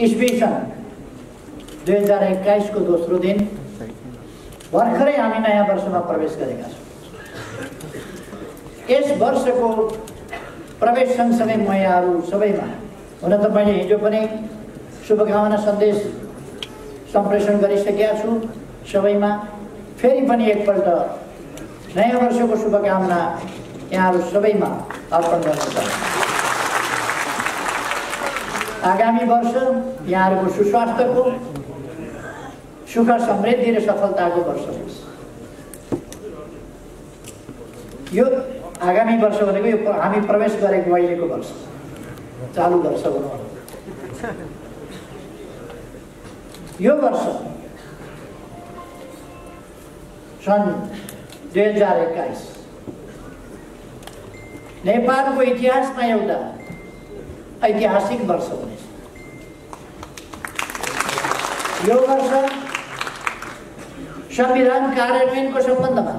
ईस्वी सन् 2021 को दोस्रो दिन भर्खरै हामी नयाँ वर्षमा प्रवेश गरेका छौँ। यस वर्षको प्रवेश सँगसँगै म यहाँहरू सबैमा, हुन त मैले हिजो पनि शुभकामना सन्देश सम्प्रेषण गरिसकेका छु सबैमा, फेरि पनि एकपल्ट नयाँ वर्षको शुभकामना यहाँहरू सबैमा अर्पण गर्न चाहन्छु। आगामी वर्ष यहाँहरूको सुस्वास्थ्यको, सुख समृद्धि र सफलताको वर्ष होस्। यो आगामी वर्ष भनेको यो हामी प्रवेश गरेको अहिलेको वर्ष, चालु वर्ष भनौँ। यो वर्ष सन् 2021 नेपालको इतिहासमा एउटा ऐतिहासिक वर्ष हुनेछ। यो वर्ष संविधान कार्यान्वयनको सम्बन्धमा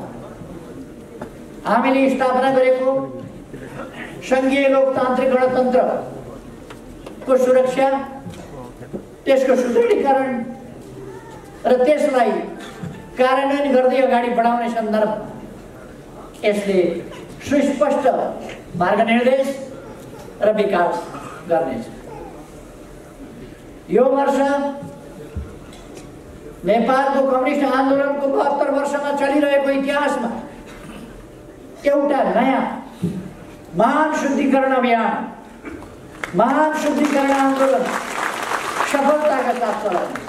हामीले स्थापना गरेको संघीय लोकतान्त्रिक गणतन्त्रको सुरक्षा, त्यसको सुदृढीकरण र त्यसलाई कार्यान्वयन गर्दै अगाडि बढाउने सन्दर्भमा यसले सुस्पष्ट मार्गनिर्देश र विकास गर्नेछ। यो वर्ष नेपालको कम्युनिस्ट आन्दोलनको 72 वर्षमा चलिरहेको इतिहासमा एउटा नयाँ महान शुद्धिकरण अभियान, महान शुद्धिकरण आन्दोलन सफलताका साथ चलाउने।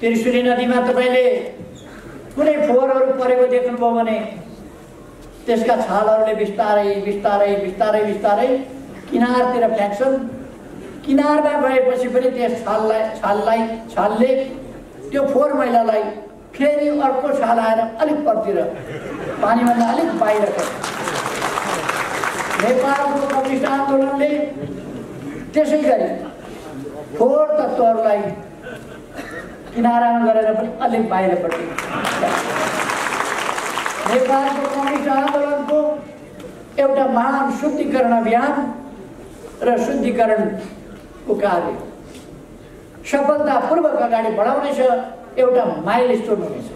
त्रिशुली नदीमा तपाईले कुनै फोहोरहरू परेको देख्नुभयो भने त्यसका छालहरूले बिस्तारै बिस्तारै बिस्तारै बिस्तारै किनारतिर फ्याँक्छन्। किनारमा गएपछि पनि त्यस छालले त्यो फोहोर मैलालाई फेरि अर्को छाल आएर अलिक परतिर पानीभन्दा अलिक बाहिर गर्छ। नेपालको कम्युनिस्ट आन्दोलनले त्यसै गरी फोहोर तत्त्वहरूलाई किनारामा गरेर पनि अलिक बाहिरपट्टि नेपालको कम्युनिस्ट आन्दोलनको एउटा महान शुद्धिकरण अभियान र शुद्धिकरणको कार्य सफलतापूर्वक अगाडि बढाउनेछ, एउटा माइलस्टोन हुनेछ।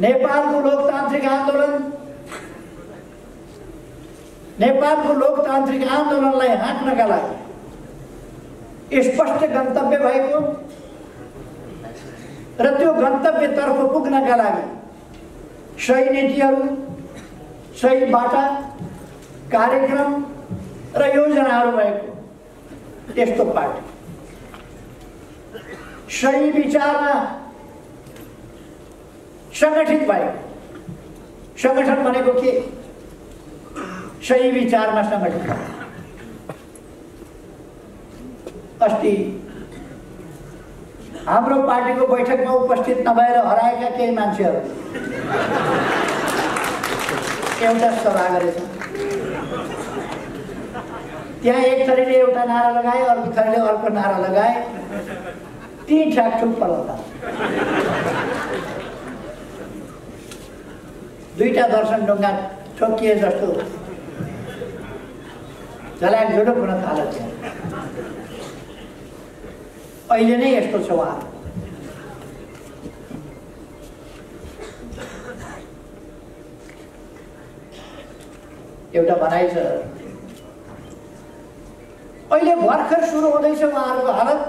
नेपालको लोकतान्त्रिक आन्दोलनलाई हाँक्नका लागि स्पष्ट गन्तव्य भएको र त्यो गन्तव्यतर्फ पुग्नका लागि सही नीतिहरू, सही बाटा, कार्यक्रम र योजनाहरू भएको त्यस्तो पार्टी, सही विचारमा संगठित भएको। संगठन भनेको के? सही विचारमा संगठित। अस्ति हाम्रो पार्टीको बैठकमा उपस्थित नभएर हराएका केही मान्छेहरू एउटा सभा गरेछ। त्यहाँ एक थरीले एउटा नारा लगाए, अर्को थरीले अर्को नारा लगाए, ती ठ्याकठुक पलाउँदा दुईटा दर्शन ढुङ्गा ठोकिए जस्तो झल्याक झुलुक हुन थाल्यो। त्यहाँ अहिले नै यस्तो छ। उहाँ एउटा भनाइ छ, अहिले भर्खर सुरु हुँदैछ उहाँहरूको हालत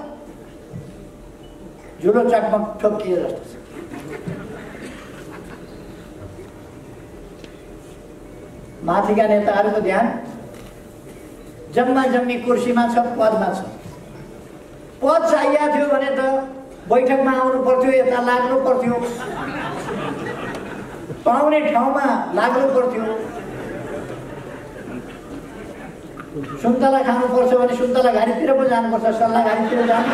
झुलो चाकमा ठोकिए जस्तो छ। माथिका नेताहरूको ध्यान जम्मा जम्मी कुर्सीमा छ, पदमा छ। पद चाहिएको थियो भने त बैठकमा आउनु पर्थ्यो, यता लाग्नु पर्थ्यो, पाउने ठाउँमा लाग्नु पर्थ्यो। सुन्तला खानुपर्छ भने सुन्तला घारीतिर पो जानुपर्छ, सल्लाह घारीतिर जानु।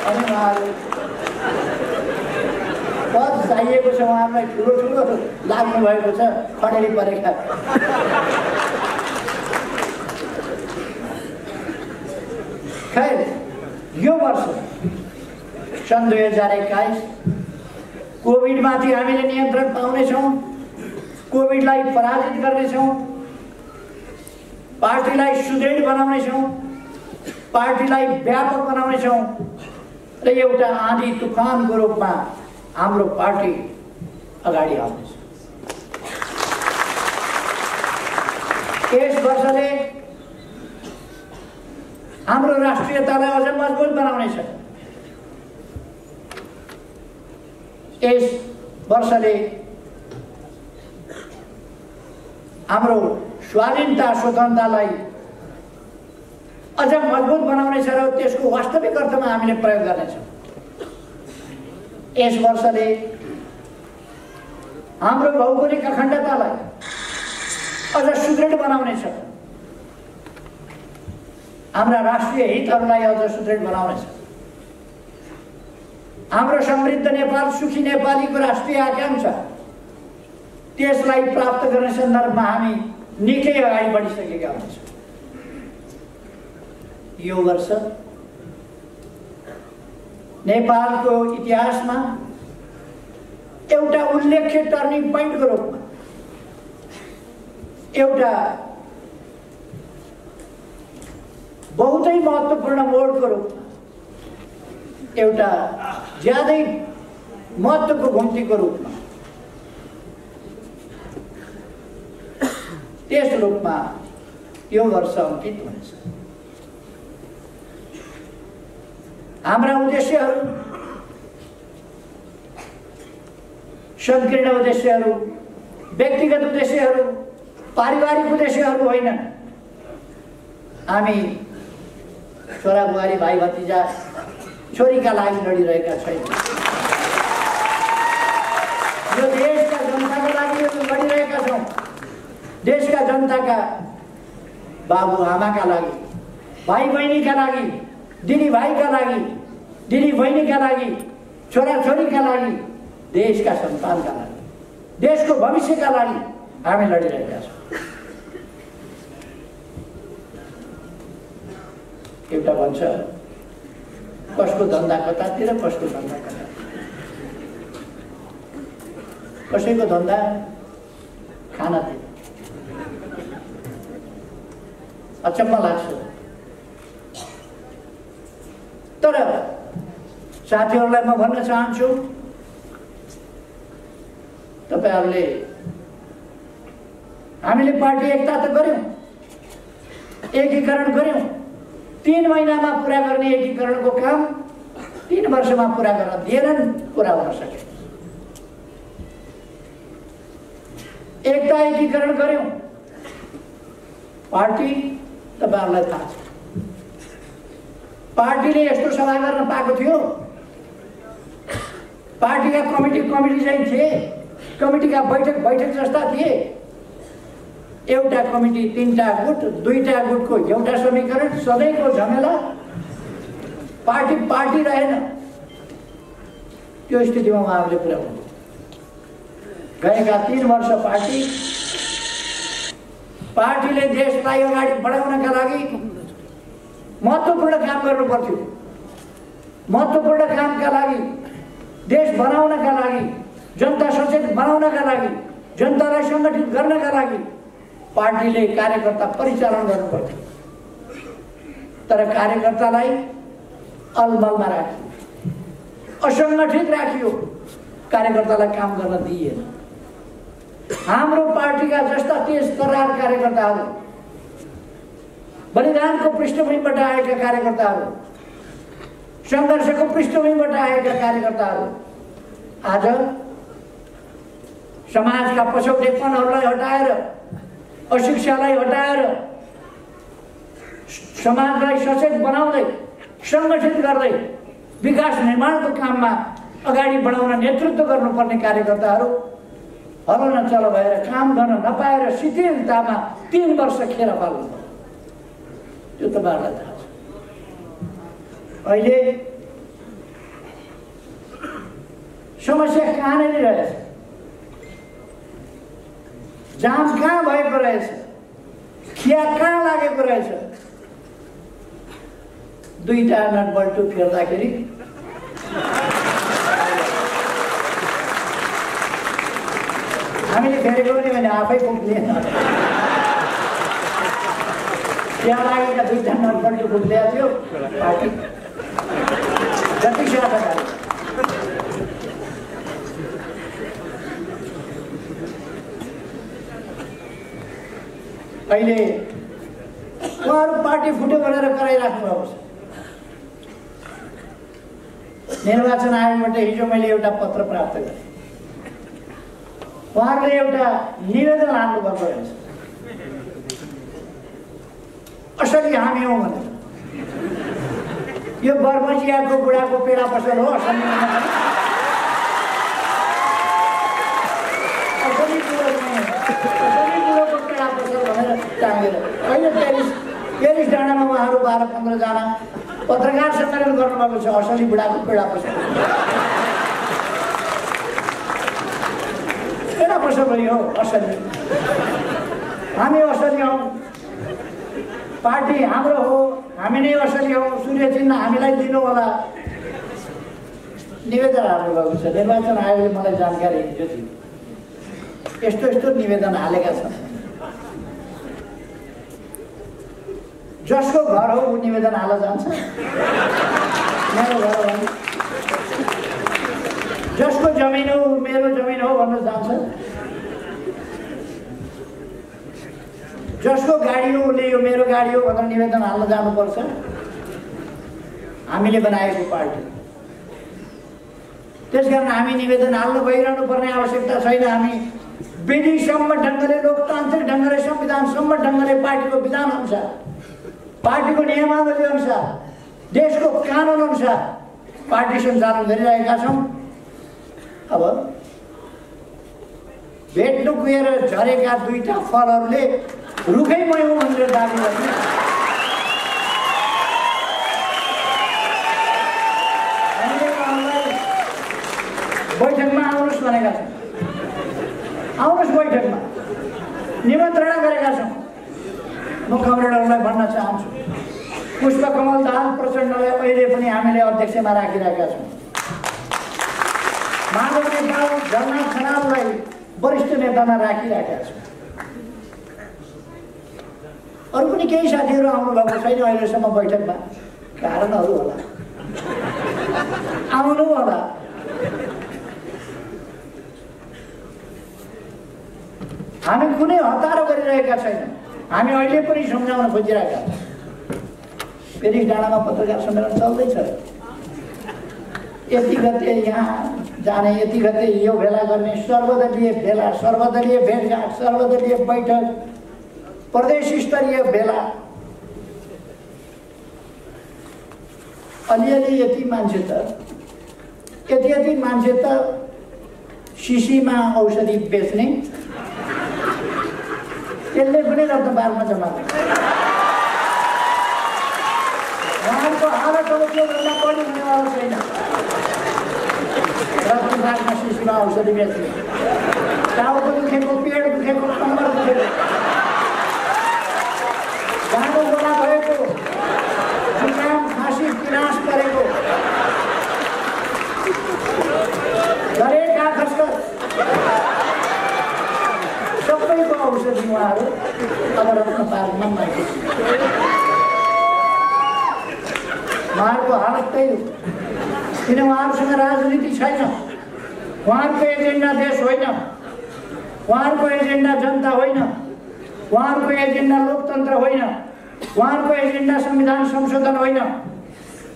अनि उहाँहरू पद चाहिएको छ, उहाँहरूलाई ठुलो ठुलो लाग्नु भएको छ, खडेरी परेका। खैर, यो वर्ष सन् 2021 कोभिडमाथि हामीले नियन्त्रण पाउनेछौँ, कोभिडलाई पराजित गर्नेछौँ, पार्टीलाई सुदृढ बनाउनेछौँ, पार्टीलाई व्यापक बनाउनेछौँ र एउटा आँधी तुफानको रूपमा हाम्रो पार्टी अगाडि आउनेछ। यस वर्षले हाम्रो राष्ट्रियतालाई अझ मजबुत बनाउनेछ। यस वर्षले हाम्रो स्वाधीनता स्वतन्त्रतालाई अझ मजबुत बनाउनेछ र त्यसको वास्तविक अर्थमा हामीले प्रयोग गर्नेछौँ। यस वर्षले हाम्रो भौगोलिक अखण्डतालाई अझ सुदृढ बनाउनेछ, हाम्रा राष्ट्रिय हितहरूलाई अझ सुदृढ बनाउनेछ। हाम्रो समृद्ध नेपाल, सुखी नेपालीको राष्ट्रिय आकांक्षा, त्यसलाई प्राप्त गर्ने सन्दर्भमा हामी निकै अगाडि बढिसकेका हुन्छौँ। यो वर्ष नेपालको इतिहासमा एउटा उल्लेख्य टर्निङ पोइन्टको रूपमा, एउटा बहुतै महत्त्वपूर्ण मोडको रूपमा, एउटा ज्यादै महत्त्वको घुम्तीको रूपमा, त्यस रूपमा यो वर्ष अंकित हुनेछ। हाम्रा उद्देश्यहरू संकीर्ण उद्देश्यहरू, व्यक्तिगत उद्देश्यहरू, पारिवारिक उद्देश्यहरू होइनन्। हामी छोरा बुहारी, भाइ भतिजा, छोरीका लागि लडिरहेका छैनौँ। यो देशका जनताका लागि लडिरहेका छौँ। देशका जनताका बाबु आमाका लागि, भाइ बहिनीका लागि, दिदी भाइका लागि, दिदी बहिनीका लागि, छोरा छोरीका लागि, देशका सन्तानका लागि, देशको भविष्यका लागि हामी लडिरहेका छौँ। एउटा भन्छ कसको धन्दा कतातिर, कसको धन्दा कता, कसैको धन्दा खानातिर। अचम्म लाग्छ। तर साथीहरूलाई म भन्न चाहन्छु, तपाईहरुले हामीले पार्टी एकता त गर्यौं, एकीकरण गर्यौं। 3 महिनामा पूरा गर्ने एकीकरणको काम 3 वर्षमा पूरा गर्न दिएनन्, पूरा हुन सके। एकता एकीकरण गर्यौं। पार्टी तपाईहरुलाई थाहा छ, पार्टीले यस्तो सभा गर्न पाएको थियो। पार्टीका कमिटी चाहिँ थिए, कमिटीका बैठक जस्ता थिए। एउटा कमिटी 3टा गुट, 2टा गुटको एउटा समीकरण, सधैँको झमेला, पार्टी रहेन। त्यो स्थितिमा उहाँहरूले पुर्याउनु। गएका 3 वर्ष पार्टीले देशलाई अगाडि बढाउनका लागि महत्त्वपूर्ण काम गर्नु पर्थ्यो। महत्त्वपूर्ण कामका लागि, देश बनाउनका लागि, जनता सचेत बनाउनका लागि, जनतालाई संगठित गर्नका लागि पार्टीले कार्यकर्ता परिचालन गर्नु पर्थ्यो। तर कार्यकर्तालाई अलमलमा राखियो, असंगठित राखियो, कार्यकर्तालाई काम गर्न दिइएन। हाम्रो पार्टीका जस्ता तेज तरार कार्यकर्ताहरू, बलिदानको पृष्ठभूमिबाट आएका कार्यकर्ताहरू, संघर्षको पृष्ठभूमिबाट आएका कार्यकर्ताहरू आज समाजका पछौटेपनहरूलाई हटाएर, अशिक्षालाई हटाएर, समाजलाई सचेत बनाउँदै, संगठित गर्दै विकास निर्माणको काममा अगाडि बढाउन नेतृत्व गर्नुपर्ने कार्यकर्ताहरू हल नचल भएर, काम गर्न नपाएर शिथिलतामा 3 वर्ष खेर पाल्नु पर्यो। त्यो तपाईहरुलाई थाहा छ। अहिले समस्या कहाँनिर रहेछ, जाम कहाँ भएको रहेछ, खिया कहाँ लागेको रहेछ। 2टा नटबल्टु फेर्दाखेरि फेरेको पनि मैले आफै पुग्लिएन। त्यहाँ लागेका 2 नलपल्टु पुग्लिएको थियो पार्टी जति साथ अहिले उहाँहरू पार्टी फुट्यो भनेर कराइराख्नु भएको छ। निर्वाचन आयोगबाट हिजो मैले एउटा पत्र प्राप्त गरेँ। उहाँहरूले एउटा निवेदन हाल्नुभएको रहेछ, असली हामी हौँ भनेर। यो बर्मजियाको बुढाको पेडा पसल हो, असली बुढोको पेडा पसल भनेर टाँगेर अहिले पेरिस डाँडामा उहाँहरू 12-15 जना पत्रकार सम्मेलन गर्नुभएको छ। असली बुढाको पेडा पसल पेडा पसल हो, असली हामी असली हौँ। पार्टी हाम्रो हो, हामी नै असली हौँ। सूर्य चिन्ह हामीलाई दिनु होला निवेदन हाल्नुभएको छ। निर्वाचन आयोगले मलाई जानकारी दियो थियो, यस्तो यस्तो निवेदन हालेका छन्। जसको घर हो ऊ निवेदन हाल जान्छ। मेरो घर हो, जसको जमिन हो मेरो जमिन हो भन्न जान्छ। जसको गाडी हो उसले यो मेरो गाडी हो भनेर निवेदन हाल्न जानुपर्छ। हामीले बनाएको पार्टी, त्यसकारण हामी निवेदन हाल्न गइरहनु पर्ने आवश्यकता छैन। हामी विधिसम्म ढङ्गले, लोकतान्त्रिक ढङ्गले, संविधानसम्म ढङ्गले, पार्टीको विधान अनुसार, पार्टीको नियमावली अनुसार, देशको कानुन अनुसार पार्टी सञ्चालन गरिरहेका छौँ। अब भेट्नु गएर झरेका 2टा फलहरूले रुखै मै हुँ भनेर दाबी गर्ने। हामीले उहाँलाई बैठकमा आउनुहोस् भनेका छौँ। आउनुहोस् बैठकमा निमन्त्रणा गरेका छौँ। म कमरेडहरूलाई भन्न चाहन्छु, पुष्पकमल दाहाल प्रचण्डलाई अहिले पनि हामीले अध्यक्षमा राखिरहेका छौँ। माधव नेपाल, झलनाथ खनाललाई वरिष्ठ नेतामा राखिरहेका छौँ। अरू पनि केही साथीहरू आउनुभएको छैन अहिलेसम्म बैठकमा, कारणहरू होला, आउनु होला। हामी कुनै हतारो गरिरहेका छैनौँ। हामी अहिले पनि सम्झाउन खोजिरहेका छौँ। पेरिस डाँडामा पत्रकार सम्मेलन चल्दैछ। यति गते यहाँ जाने, यति गते यो भेला गर्ने, सर्वदलीय भेला, सर्वदलीय भेटघाट, सर्वदलीय बैठक, प्रदेश स्तरीय भेला। अलिअलि यति मान्छे त, यति मान्छे त शिशीमा औषधि बेच्ने, त्यसले पनि रत्नपार्कमा जम्मा गर्छ। उहाँहरूको हालत अब त्योभन्दा बढी हुनेवाला छैन। रत्नपार्कमा शिशीमा औषधि बेच्ने, टाउको दुखेको, पेट दुखेको, कम्मर दुखेको, जाडो गोला भएको, जुकाम खाँसी पिनास परेको, गरेका खसखस सबैको औषधि उहाँहरू अब रत्नपार्कमा मागे। उहाँहरूको हालत त्यही हो, किन उहाँहरूसँग राजनीति छैन। उहाँहरूको एजेन्डा देश होइन, उहाँहरूको एजेन्डा जनता होइन, उहाँहरूको एजेन्डा लोकतन्त्र होइन, उहाँहरूको एजेन्डा संविधान संशोधन होइन,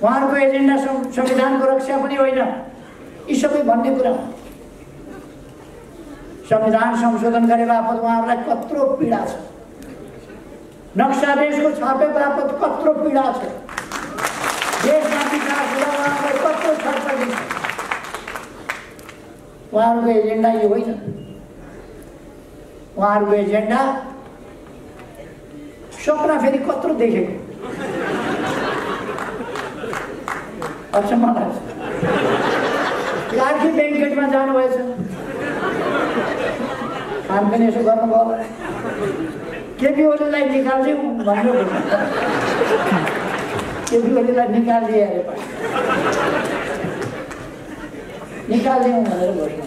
उहाँहरूको एजेन्डा संविधानको रक्षा पनि होइन। यी सबै भन्ने कुरा, संविधान संशोधन गरे बापत उहाँहरूलाई कत्रो पीडा छ, नक्सा देशको छापे बापत कत्रो पीडा छ, देशमा विकास हुँदा उहाँहरूलाई कत्रो छटपटी छ। उहाँहरूको एजेन्डा यो होइन। उहाँहरूको एजेन्डा सपना फेरि कत्रो देखेको अचम्म लाग्छ। लाठी ब्याङ्केटमा जानुभएछ, हामी पनि यसो गर्नुभयो होला। केपी ओलीलाई निकालिदिउँ भन्नु, केपी ओलीलाई निकालिदिए अरे निकालिदिउँ भनेर घोषणा।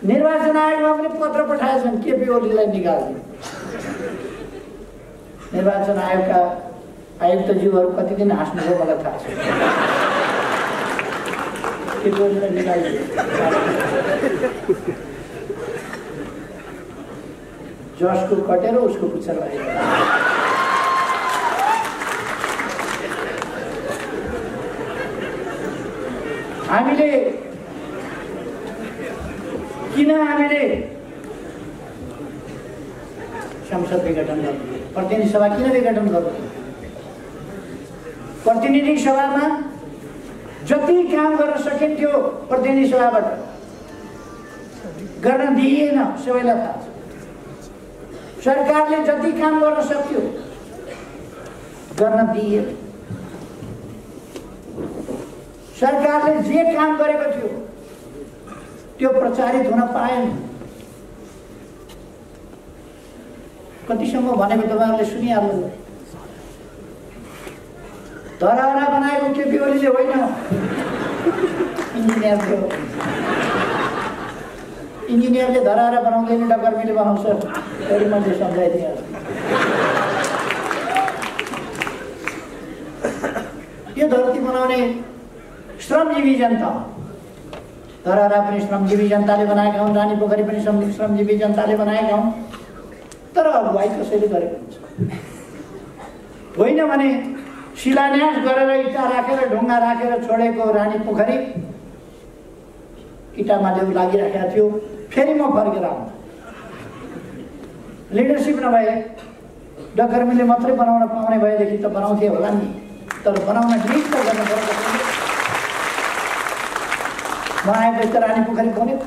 निर्वाचन आयोगमा पनि पत्र पठाएछन् केपी ओलीलाई निकाल्ने। निर्वाचन आयोगका आयुक्तज्यूहरू कति दिन हाँस्नुभयो मलाई थाहा छ। केपी ओलीलाई निकाल्ने जसको कटेर उसको पुच्छर लाग्यो। हामीले संसद विघटन गर्नु, प्रतिनिधि सभा किन विघटन गर्नु? प्रतिनिधि सभामा जति काम गर्न सकिन्थ्यो प्रतिनिधि सभाबाट गर्न दिइएन, सबैलाई थाहा छ। सरकारले जति काम गर्न सक्थ्यो गर्न दिइएन। सरकारले जे काम गरेको थियो त्यो प्रचारित हुन पाएन। कतिसम्म भनेको तपाईँहरूले सुनिहाल्नु। धरहरा बनाएको केपी ओलीले होइन, इन्जिनियर थियो। इन्जिनियरले धरहरा बनाउँदैन, डकर्मीले बनाउँछ। फेरि मैले सम्झाइदिएँ। यो धरती बनाउने श्रमजीवी जनता, धरहरा पनि श्रमजीवी जनताले बनाएका हुन्, रानी पोखरी पनि श्रमजीवी जनताले बनाएका हुन्। तर अगुवाई कसैले गरेको हुन्छ। होइन भने शिलान्यास गरेर इँटा राखेर ढुङ्गा राखेर छोडेको रानी पोखरी इँटामा देउ लागिराखेको थियो। फेरि म फर्केर आउँदा लिडरसिप नभए डकर्मीले मात्रै बनाउन पाउने भएदेखि त बनाउँथे होला नि। तर बनाउन निश्चित गर्नु पर्छ। म आएपछि त रानी पोखरी बन्यो।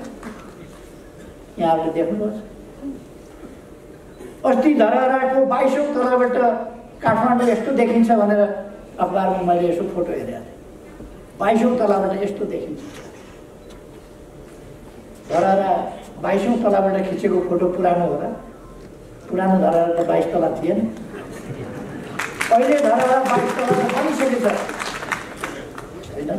यहाँहरूले देख्नुहोस्, अस्ति धरहराको 22औं तलाबाट काठमाडौँ यस्तो देखिन्छ भनेर अखबारमा मैले यसो फोटो हेरेको थिएँ। 22औं तलाबाट यस्तो देखिन्छ। धरहरा 22औं तलाबाट खिचेको फोटो पुरानो हो र? पुरानो धरहरा त 22 तला थिएन। अहिले धरहरा 22 तला त बनिसकेछ होइन?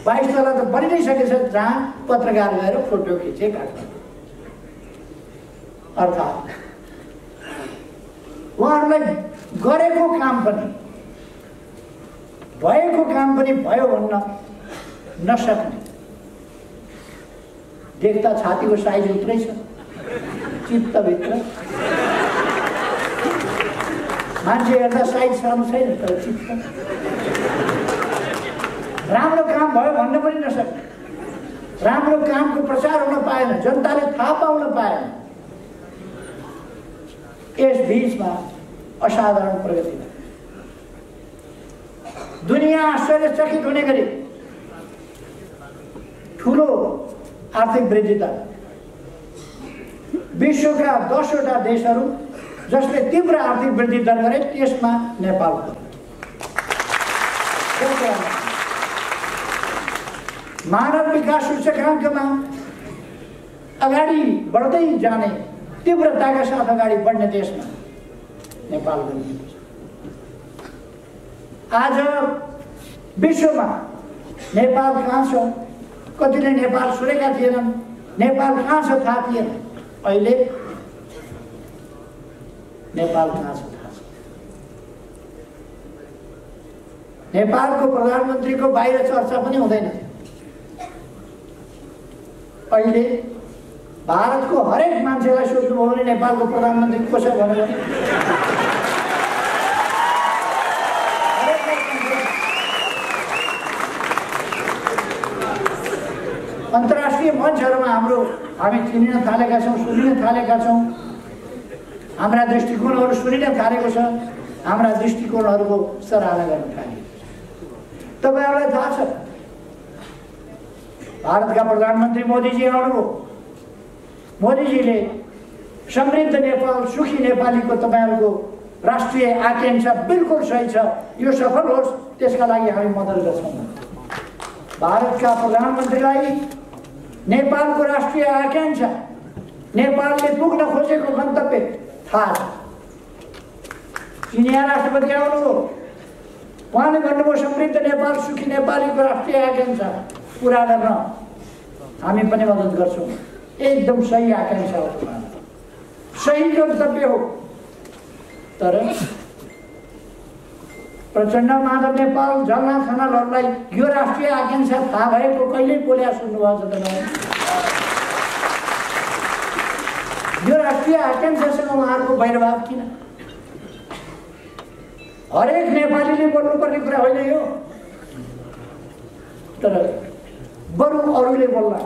22 तला त बनि नै सकेछ, जहाँ पत्रकार गएर फोटो खिचे काठमाडौँ। अर्थात् उहाँहरूलाई गरेको काम पनि भएको काम पनि भयो भन्न नसक्ने। देख्दा छातीको साइज उत्रै छ, चित्तभित्र मान्छे हेर्दा साइज सानो छैन, तर चित्त राम्रो काम भयो भन्न पनि नसक्ने। राम्रो कामको प्रचार हुन पाएन, जनताले थाहा पाउन पाएन। यस बीचमा असाधारण प्रगति, दुनिया आश्चर्यचकित हुने गरी ठुलो आर्थिक वृद्धि दर। विश्वका 10वटा देशहरू जसले तीव्र आर्थिक वृद्धि दर गरे त्यसमा नेपाल हो। मानव विकास सूचकाङ्कमा अगाडि बढ्दै जाने तीव्रताका साथ अगाडि बढ्ने देशमा नेपाल बनिएको छ। आज विश्वमा नेपाल कहाँ छ? कतिले नेपाल सुनेका थिएनन्। नेपाल कहाँ छ थाहा थिएन। अहिले नेपाल कहाँ छ थाहा छ। नेपालको प्रधानमन्त्रीको बाहिर चर्चा पनि हुँदैन। अहिले भारतको हरेक मान्छेलाई सोध्नुभयो भने नेपालको प्रधानमन्त्री को छ भनेर अन्तर्राष्ट्रिय मञ्चहरूमा हामी चिनिन थालेका छौँ, सुनिन थालेका छौँ। हाम्रा दृष्टिकोणहरू सुनिन थालेको छ। हाम्रा दृष्टिकोणहरूको सराहना गर्न थालेको छ। तपाईँहरूलाई थाहा छ, भारतका प्रधानमन्त्री मोदीजी आउनुभयो। मोदीजीले समृद्ध नेपाल, सुखी नेपालीको तपाईँहरूको राष्ट्रिय आकांक्षा बिल्कुल सही छ, यो सफल होस् त्यसका लागि हामी मद्दत गर्छौँ। भारतका प्रधानमन्त्रीलाई नेपालको राष्ट्रिय आकांक्षा, नेपालले पुग्न खोजेको गन्तव्य थाहा छ। चिनिया राष्ट्रपति आउनुभयो, उहाँले भन्नुभयो समृद्ध नेपाल, सुखी नेपालीको राष्ट्रिय आकांक्षा पुरा गर्न हामी पनि मद्दत गर्छौँ। एकदम सही आकांक्षा हो, सही गन्तव्य हो। तर प्रचण्ड, माधव नेपाल, झलनाथ खनालहरूलाई यो राष्ट्रिय आकांक्षा थाहा भएको कहिल्यै बोल्या सुन्नुभएको छ त? यो राष्ट्रिय आकांक्षासँग उहाँहरूको वैरभाव किन? हरेक नेपालीले बोल्नुपर्ने कुरा होइन यो, तर बरु अरूले बोल्ला।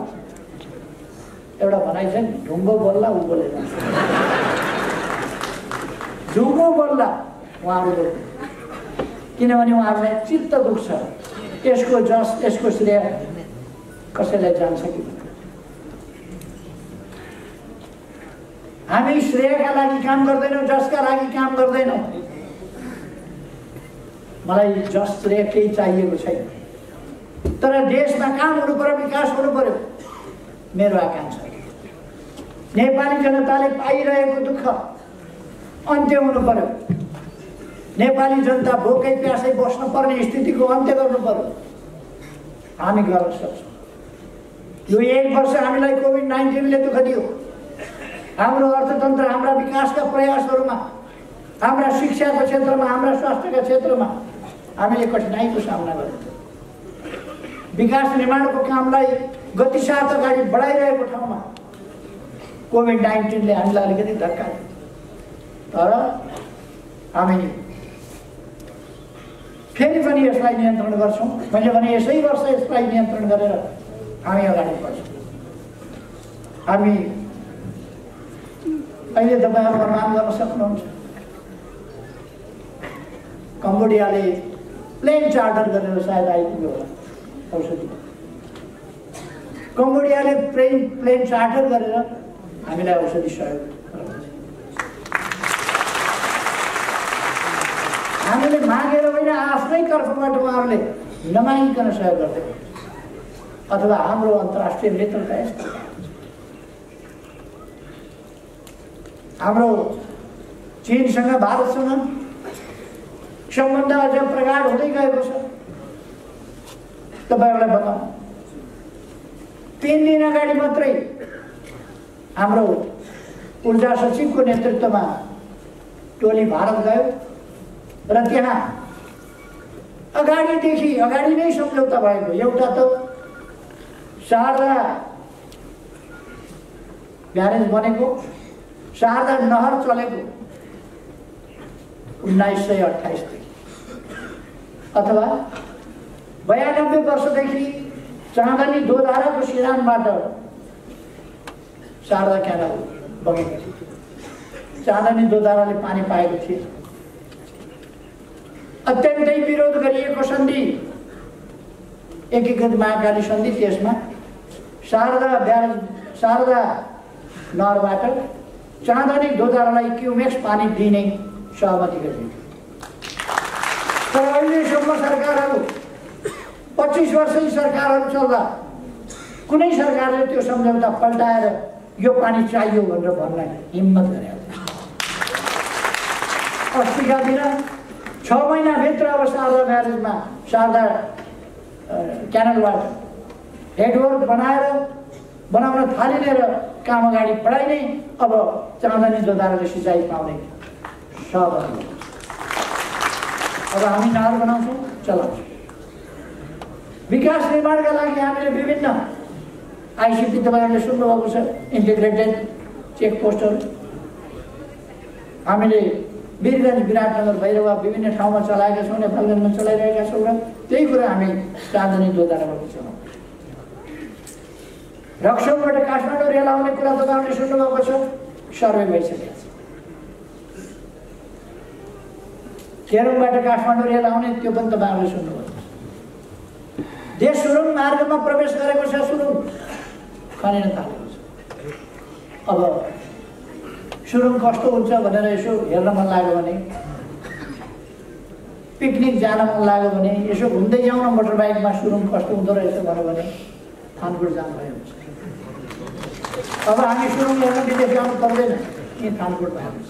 एउटा भनाइ छ नि, ढुङ्गो बोल्ला ऊ बोलेन, ढुङ्गो बोल्ला उहाँहरू बोल्नु, किनभने उहाँहरूलाई चित्त दुख्छ यसको जस, यसको श्रेय कसैलाई जान्छ कि? हामी श्रेयका लागि काम गर्दैनौँ, जसका लागि काम गर्दैनौँ। मलाई जस श्रेय केही चाहिएको छैन, तर देशमा काम हुनु पर्यो, विकास हुनु पर्यो, मेरो आकांक्षा। नेपाली जनताले पाइरहेको दुःख अन्त्य हुनु पर्यो। नेपाली जनता भोकै प्यासै बस्न पर्ने स्थितिको अन्त्य गर्नु पर्यो। हामी गर्न सक्छौँ। यो 1 वर्ष हामीलाई कोभिड-19ले दुःख दियो। हाम्रो अर्थतन्त्र, हाम्रा विकासका प्रयासहरूमा, हाम्रा शिक्षाको क्षेत्रमा, हाम्रा स्वास्थ्यका क्षेत्रमा हामीले कठिनाइको सामना गर्यौँ। विकास निर्माणको कामलाई गतिसाथ अगाडि बढाइरहेको ठाउँमा कोभिड-19ले हामीलाई अलिकति धक्का दियो। तर हामी फेरि पनि यसलाई नियन्त्रण गर्छौँ। मैले भने यसै वर्ष यसलाई नियन्त्रण गरेर हामी अगाडि बढ्छौँ। हामी अहिले तपाईँहरू अनुमान गर्न सक्नुहुन्छ, कम्बोडियाले प्लेन चार्टर गरेर सायद आइपुग्यो होला औषधि। कम्बोडियाले प्लेन चार्टर गरेर हामीलाई औषधि सहयोग गर्छ। हामीले मागेर होइन, आफ्नै तर्फबाट उहाँहरूले नमागिकन सहयोग गर्दै, अथवा हाम्रो अन्तर्राष्ट्रिय मित्रता यस्तो। हाम्रो चीनसँग, भारतसँग सम्बन्ध अझ प्रगाढ हुँदै गएको छ। तपाईँहरूलाई बताउँ, 3 दिन अगाडि मात्रै हाम्रो ऊर्जा सचिवको नेतृत्वमा टोली भारत गयो र त्यहाँ अगाडि नै सम्झौता भएको। एउटा त शारदा ब्यारेज बनेको, शारदा नहर चलेको 1928 देखि, अथवा 92 वर्षदेखि चाँदनी दोधाराको सिरानबाट शारदा क्यानाल बगेको थियो। चाँदनी दोधाराले पानी पाएको थियो। अत्यन्तै विरोध गरिएको सन्धि, एकीकृत महाकाली सन्धि, त्यसमा शारदा नहरबाट चाँदनी दोधारालाई क्युमेक्स पानी दिने सहमति गरियो। तर अहिलेसम्म सरकारहरू 25 वर्षै सरकारहरू चल्दा कुनै सरकारले त्यो सम्झौता पल्टाएर यो पानी चाहियो भनेर भन्न हिम्मत गरेको। अस्तिका दिन 6 महिनाभित्र अब शारदा ब्यारेजमा, शारदा क्यानलबाट हेडवर्क बनाउन थालिने र काम अगाडि बढाइने, अब चाँदनी दोधाराले सिँचाइ पाउने सहमति। अब हामी नहर बनाउँछौँ, चलाउँछौँ। विकास निर्माणका लागि हामीले विभिन्न आइसिटी, तपाईँहरूले सुन्नुभएको छ, इन्टिग्रेटेड चेकपोस्टहरू हामीले वीरगञ्ज, विराटनगर, भैरवा विभिन्न ठाउँमा चलाएका छौँ, नेपालगञ्जमा चलाइरहेका छौँ र त्यही कुरा हामी चाँदनी दोधाराबाट चलाउँछौँ। रक्सौलबाट काठमाडौँ रेल आउने कुरा तपाईँहरूले सुन्नुभएको छ, सर्वे भइसकेको छ। केरमबाट काठमाडौँ रेल आउने, त्यो पनि तपाईँहरूले सुन्नुभएको छ। देश सुरुङ मार्गमा प्रवेश गरेको छ, सुरुङ खनिन थालेको छ। अब सुरुङ कस्तो हुन्छ भनेर यसो हेर्न मन लाग्यो भने, पिकनिक जान मन लाग्यो भने, यसो घुम्दै जाउँ न मोटरबाइकमा, सुरुङ कस्तो हुँदो रहेछ भन्यो भने थानकोट जानुभयो हुन्छ। अब हामी सुरुङ हेर्न विदेश आउनु पर्दैन, यहीँ थानकोट भइहाल्छ।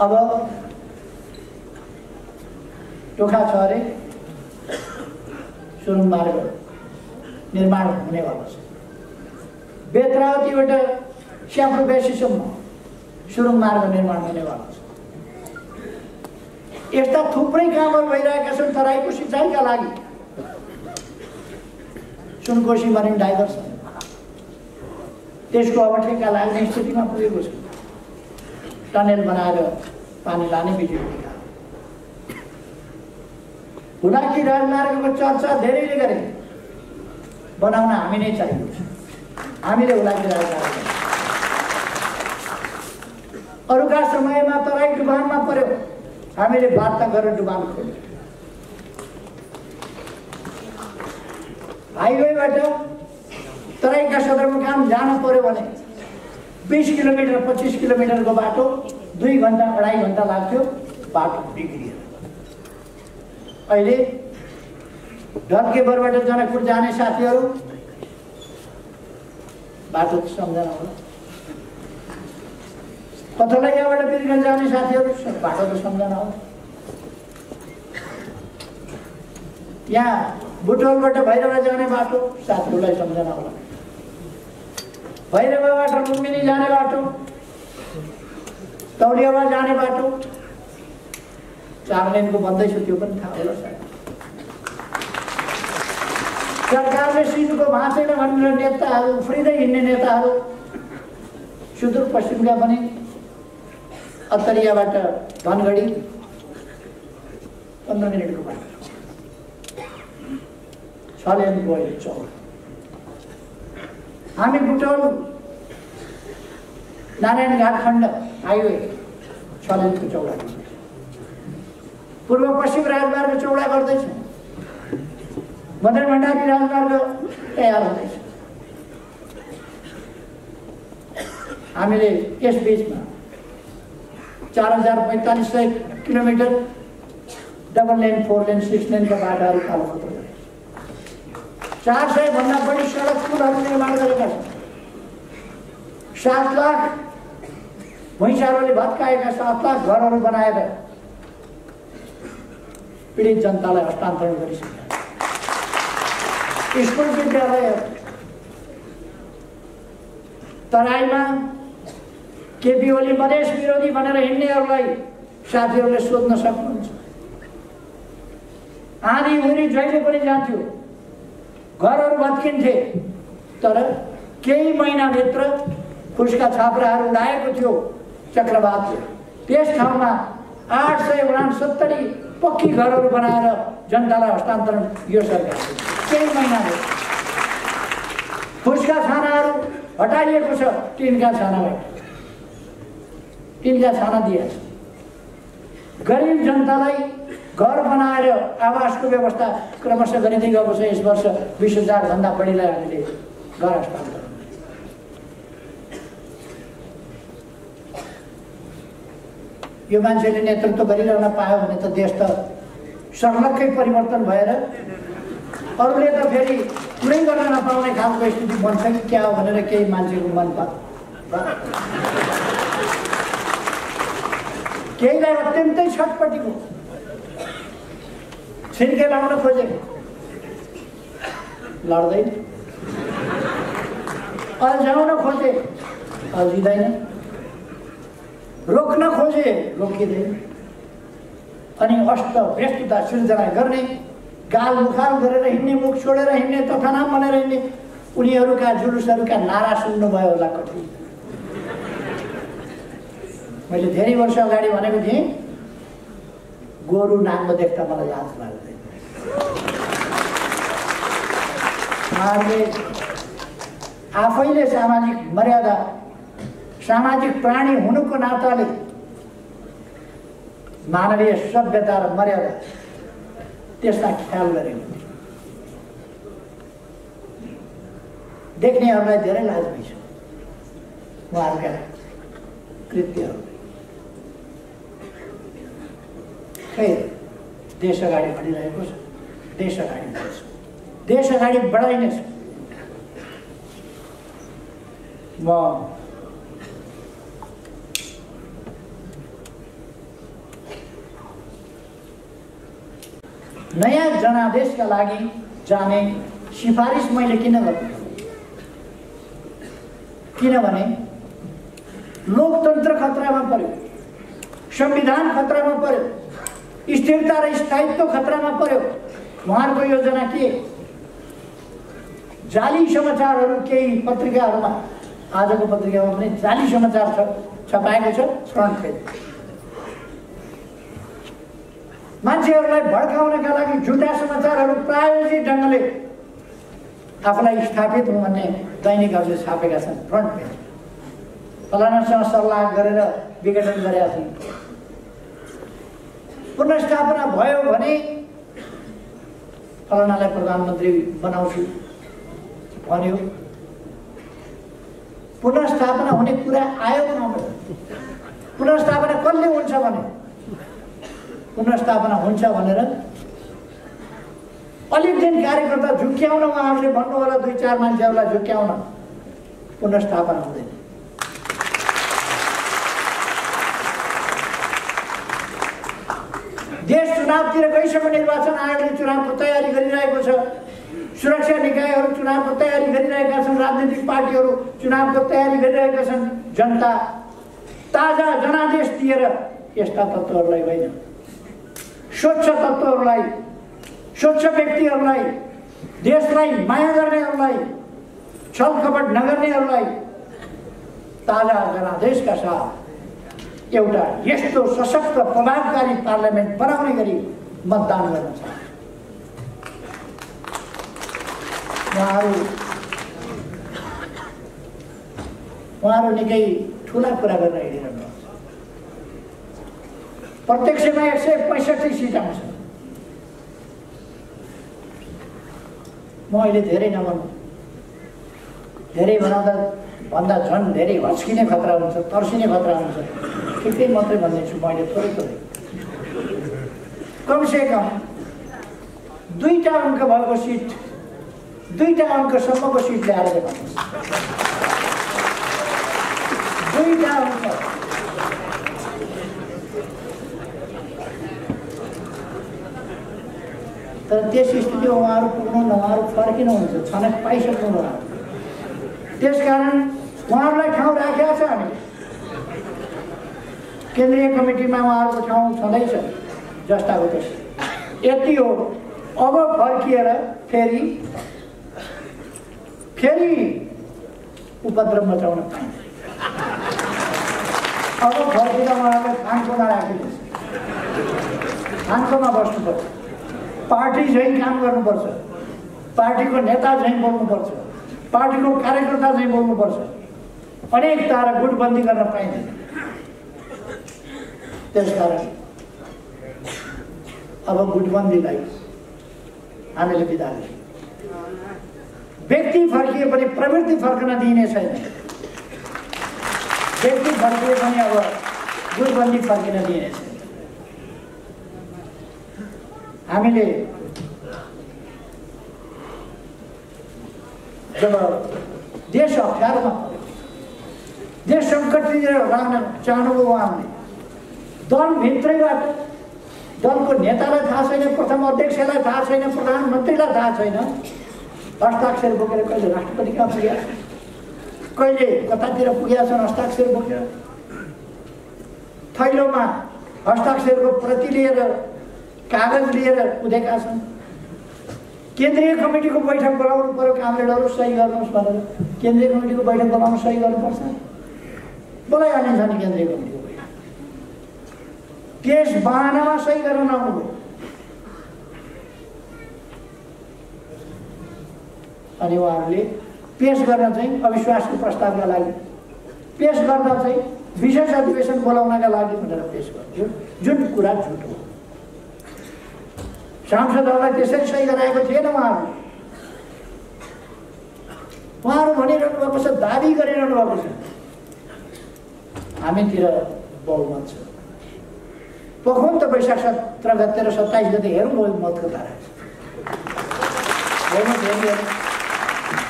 अब टोखा छ अरे सुरुङ मार्ग, निर्माण हुनेवाला छ। बेत्रावतीबाट स्याफ्रो बेसीसम्म सुरुङ मार्ग निर्माण हुनेवाला छ। यस्ता थुप्रै कामहरू भइरहेका छन् तराईको सिँचाइका लागि। सुनकोशी मरिन डाइभर्सन त्यसको अब ठेक्का लाग्ने स्थितिमा पुगेको छ। टनेल बनाएर पानी लाने बिजुली हुलाकी राजमार्गको चर्चा धेरैले गरे। बनाउन हामी नै चाहिएको छ। हामीले हुलाकी राजमार्ग अरूका समयमा तराई डुबानमा पर्यो, हामीले वार्ता गरेर डुबान खोल्यौँ। हाइवेबाट तराईका सदरमुकाम जानु पर्यो भने 20 किलोमिटर 25 किलोमिटरको बाटो 2 घन्टा 2.5 घन्टा लाग्थ्यो। बाटो बिग्रियो। अहिले ढल्केबरबाट जनकपुर जाने साथीहरू बाटो सम्झना होला। पथलैयाबाट वीरगञ्ज जाने साथीहरू बाटो त सम्झना होला। यहाँ बुटवलबाट भैरवा जाने बाटो साथीहरूलाई सम्झना होला। भैरवाबाट लुम्बिनी जाने बाटो, तौलियाबाट जाने बाटो 4 लेनको बन्दैछ, त्यो पनि थाहा होला सायद। सरकारले सिटको भाँचेन भनेर नेताहरू उफ्रिँदै हिँड्ने नेताहरू सुदूरपश्चिमका पनि अत्तरियाबाट धनगढी 15 मिनटको बाटो 6 लेनको अहिले चौडा। हामी बुटवल नारायणघाट खण्ड हाइवे 6 लेनको चौडा, पूर्व पश्चिम राजमार्ग चौडा गर्दैछ। मदन भण्डारी राजमार्ग तयार हुँदैछ। हामीले यस बीचमा 4500 किलोमिटर डबल लेन 4 लेन 6 लेनका बाटाहरू कालोपत्र गरे। 400 भन्दा बढी सडक पुलहरू निर्माण गरेका छन्। 7 लाख भैँसाहरूले भत्काएका 7 लाख घरहरू बनाएर पीडित जनतालाई हस्तान्तरण गरिसके। स्कुल विद्यालय तराईमा केपी ओली मधेस विरोधी भनेर हिँड्नेहरूलाई साथीहरूले सोध्न सक्नुहुन्छ। आँधी हुरी जहिले पनि जान्थ्यो, घरहरू भत्किन्थे, तर केही महिनाभित्र फुसका छाप्राहरू उडाएको थियो चक्रवातले। त्यस ठाउँमा 869 पक्की घरहरू बनाएर जनतालाई हस्तान्तरण यो सरकारले केही महिनाले। फुसका छानाहरू हटाइएको छ, टिनका छानाबाट टिनका छाना दिएछ। गरिब जनतालाई घर बनाएर आवासको व्यवस्था क्रमशः गरिँदै गएको छ। यस वर्ष 20,000 भन्दा बढीलाई हामीले घर हस्तान्तरण। यो मान्छेले नेतृत्व गरिरहन पायो भने त देश त सर्लक्कै परिवर्तन भएर अरूले त फेरि कुनै गर्न नपाउने खालको स्थिति बन्छ कि क्या हो भनेर केही मान्छेको मन केहीलाई अत्यन्तै छटपटीको छिर्के लाउन खोजेको लड्दैन, अल्झाउन खोजे अल्झिँदैन, रोक्न खोजे रोकिँदैन। अनि अस्त व्यस्तता सृजना गर्ने, गाल मुखाल गरेर हिँड्ने, मुख छोडेर हिँड्ने, तथानाम भनेर हिँड्ने उनीहरूका जुलुसहरूका नारा सुन्नुभयो होला कति। मैले धेरै वर्ष अगाडि भनेको थिएँ, गोरु नाङ्गो देख्दा मलाई लाज लाग्दैन। उहाँहरूले आफैले सामाजिक मर्यादा, सामाजिक प्राणी हुनुको नाताले मानवीय सभ्यता र मर्यादा त्यसलाई ख्याल गरेको देख्नेहरूलाई धेरै लाज भइछ। उहाँहरूका कृत्यहरू खै देश अगाडि बढिरहेको छ, देश अगाडि बढ्छ, देश अगाडि बढाइनेछ। म नयाँ जनादेशका लागि जाने सिफारिस मैले किन गर्नु? किनभने लोकतन्त्र खतरामा पर्यो, संविधान खतरामा पर्यो, स्थिरता र स्थायित्व खतरामा पर्यो। उहाँहरूको योजना के? जाली समाचारहरू केही पत्रिकाहरूमा, आजको पत्रिकामा पनि जाली समाचार छपाएको छ, फ्रन्ट पेज। मान्छेहरूलाई भड्काउनका लागि झुटा समाचारहरू प्रायोजित ढङ्गले आफूलाई स्थापित हुँ भन्ने दैनिकहरूले छापेका छन्, फ्रन्ट पेज। फलानासँग सल्लाह गरेर विघटन गरेका छन्। पुनर्स्थापना भयो भने फलानालाई प्रधानमन्त्री बनाउँछु भन्यो। पुनर्स्थापना हुने कुरा आयो न? पुनर्स्थापना कसले हुन्छ भने पुनर्स्थापना हुन्छ भनेर अलिक दिन कार्यकर्ता झुक्क्याउन उहाँहरूले भन्नु होला, 2-4 मान्छेहरूलाई झुक्क्याउन, पुनर्स्थापना हुँदैन। देश चुनावतिर गइसक्यो, निर्वाचन आयोगले चुनावको तयारी गरिरहेको छ, सुरक्षा निकायहरू चुनावको तयारी गरिरहेका छन्, राजनीतिक पार्टीहरू चुनावको तयारी गरिरहेका छन्। जनता ताजा जनादेश दिएर यस्ता तत्त्वहरूलाई होइन, स्वच्छ तत्त्वहरूलाई, स्वच्छ व्यक्तिहरूलाई, देशलाई माया गर्नेहरूलाई, छलकपट नगर्नेहरूलाई ताजा जनादेशका साथ एउटा यस्तो सशक्त प्रभावकारी पार्लियामेन्ट बनाउने गरी मतदान गर्न चाहन्छ। उहाँहरू निकै ठुला कुरा गरेर हिँडिरहनु। प्रत्यक्षमा 165 सिट आउँछ। म अहिले धेरै नभन्नु, धेरै भन्दा झन् धेरै हच्किने खतरा हुन्छ, तर्सिने खतरा हुन्छ। ठिकै मात्रै भन्दैछु मैले, थोरै कमसेकम 2टा अङ्क भएको सिट, 2टा अङ्कसम्मको सिट ल्याएर देखाउनुहोस्। 2टा अङ्क। तर त्यस स्थितिमा उहाँहरू पुग्नु, उहाँहरू फर्किनुहुन्छ, छनक पाइसक्नु होला। त्यसकारण उहाँहरूलाई ठाउँ राखेका छ हामीले। केन्द्रीय कमिटीमा उहाँहरूको ठाउँ छँदैछ जस्ताको त्यस्तै। यति हो। अब फर्किएर फेरि उपद्रव मचाउन पाइन्छ। अब फर्केर उहाँहरूलाई खानकोमा राखिदिन्छ, खानकोमा बस्नुपर्छ, पार्टी झैँ काम गर्नुपर्छ, पार्टीको नेता झैँ बोल्नुपर्छ, पार्टीको कार्यकर्ता झैँ बोल्नुपर्छ। अनेक तारा गुटबन्दी गर्न पाइँदैन। त्यसकारण अब गुटबन्दीलाई हामीले बिदा दियौँ। व्यक्ति फर्किए पनि प्रवृत्ति फर्कन दिइने छैन। व्यक्ति फर्किए पनि अब गुटबन्दी फर्किन दिइने छैन। हामीले जब देश अप्ठ्यारोमा पर्यो, देश सङ्कटतिर लाग्न चाहनुभयो उहाँले, दलभित्रैबाट दलको नेतालाई थाहा छैन, प्रथम अध्यक्षलाई थाहा छैन, प्रधानमन्त्रीलाई थाहा छैन, हस्ताक्षर बोकेर कहिले राष्ट्रपति कहाँ पुगेका छन्, कहिले कतातिर पुगेका छन् हस्ताक्षर बोकेर, थैलोमा हस्ताक्षरको प्रति लिएर, कागज लिएर कुदेका छन्। केन्द्रीय कमिटीको बैठक बोलाउनु पर्यो, कामरेडहरू सही गर्नुहोस् भनेर केन्द्रीय कमिटीको बैठक बोलाउनु सही गर्नुपर्छ। बोलाइहालिन्छ नि केन्द्रीय कमिटीको बैठक, त्यस बहानामा सही गर्न नआउनुभयो। अनि उहाँहरूले पेश गर्न चाहिँ अविश्वासको प्रस्तावका लागि, पेश गर्न चाहिँ विशेष अधिवेशन बोलाउनका लागि भनेर पेश गर्यो, जुन कुरा झुट हो। सांसदहरूलाई त्यसरी सही गराएको थिएन उहाँहरू। उहाँहरू भनिरहनु भएको छ, दाबी गरिरहनु भएको छ हामीतिर बहुमत छ। पखौँ त वैशाख 17 गते र 27 गते हेरौँ मतको तारा।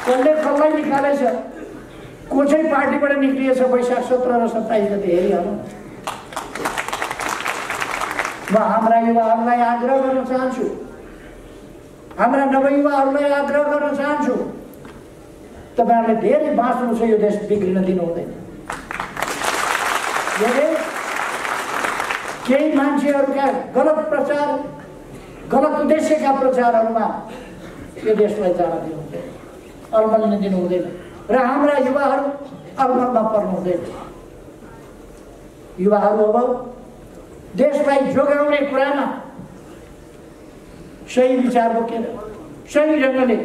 कसले कसलाई निकालेछ, को चाहिँ पार्टीबाट निक्लिएछ वैशाख 17 र 27 गते हेरिहालौँ। म हाम्रा युवाहरूलाई आग्रह गर्न चाहन्छु, हाम्रा नवयुवाहरूलाई आग्रह गर्न चाहन्छु, तपाईहरुले धेरै बाँच्नु छ, यो देश बिग्रिन दिनु हुँदैन। केही मान्छेहरूका गलत प्रचार, गलत उद्देश्यका प्रचारहरूमा यो देशलाई जान दिनु हुँदैन, अलमल्न दिनु हुँदैन र हाम्रा युवाहरू अलमलमा पर्नु हुँदैन। युवाहरू अब देशलाई जोगाउने कुरामा सही विचार बोकेर, सही ढङ्गले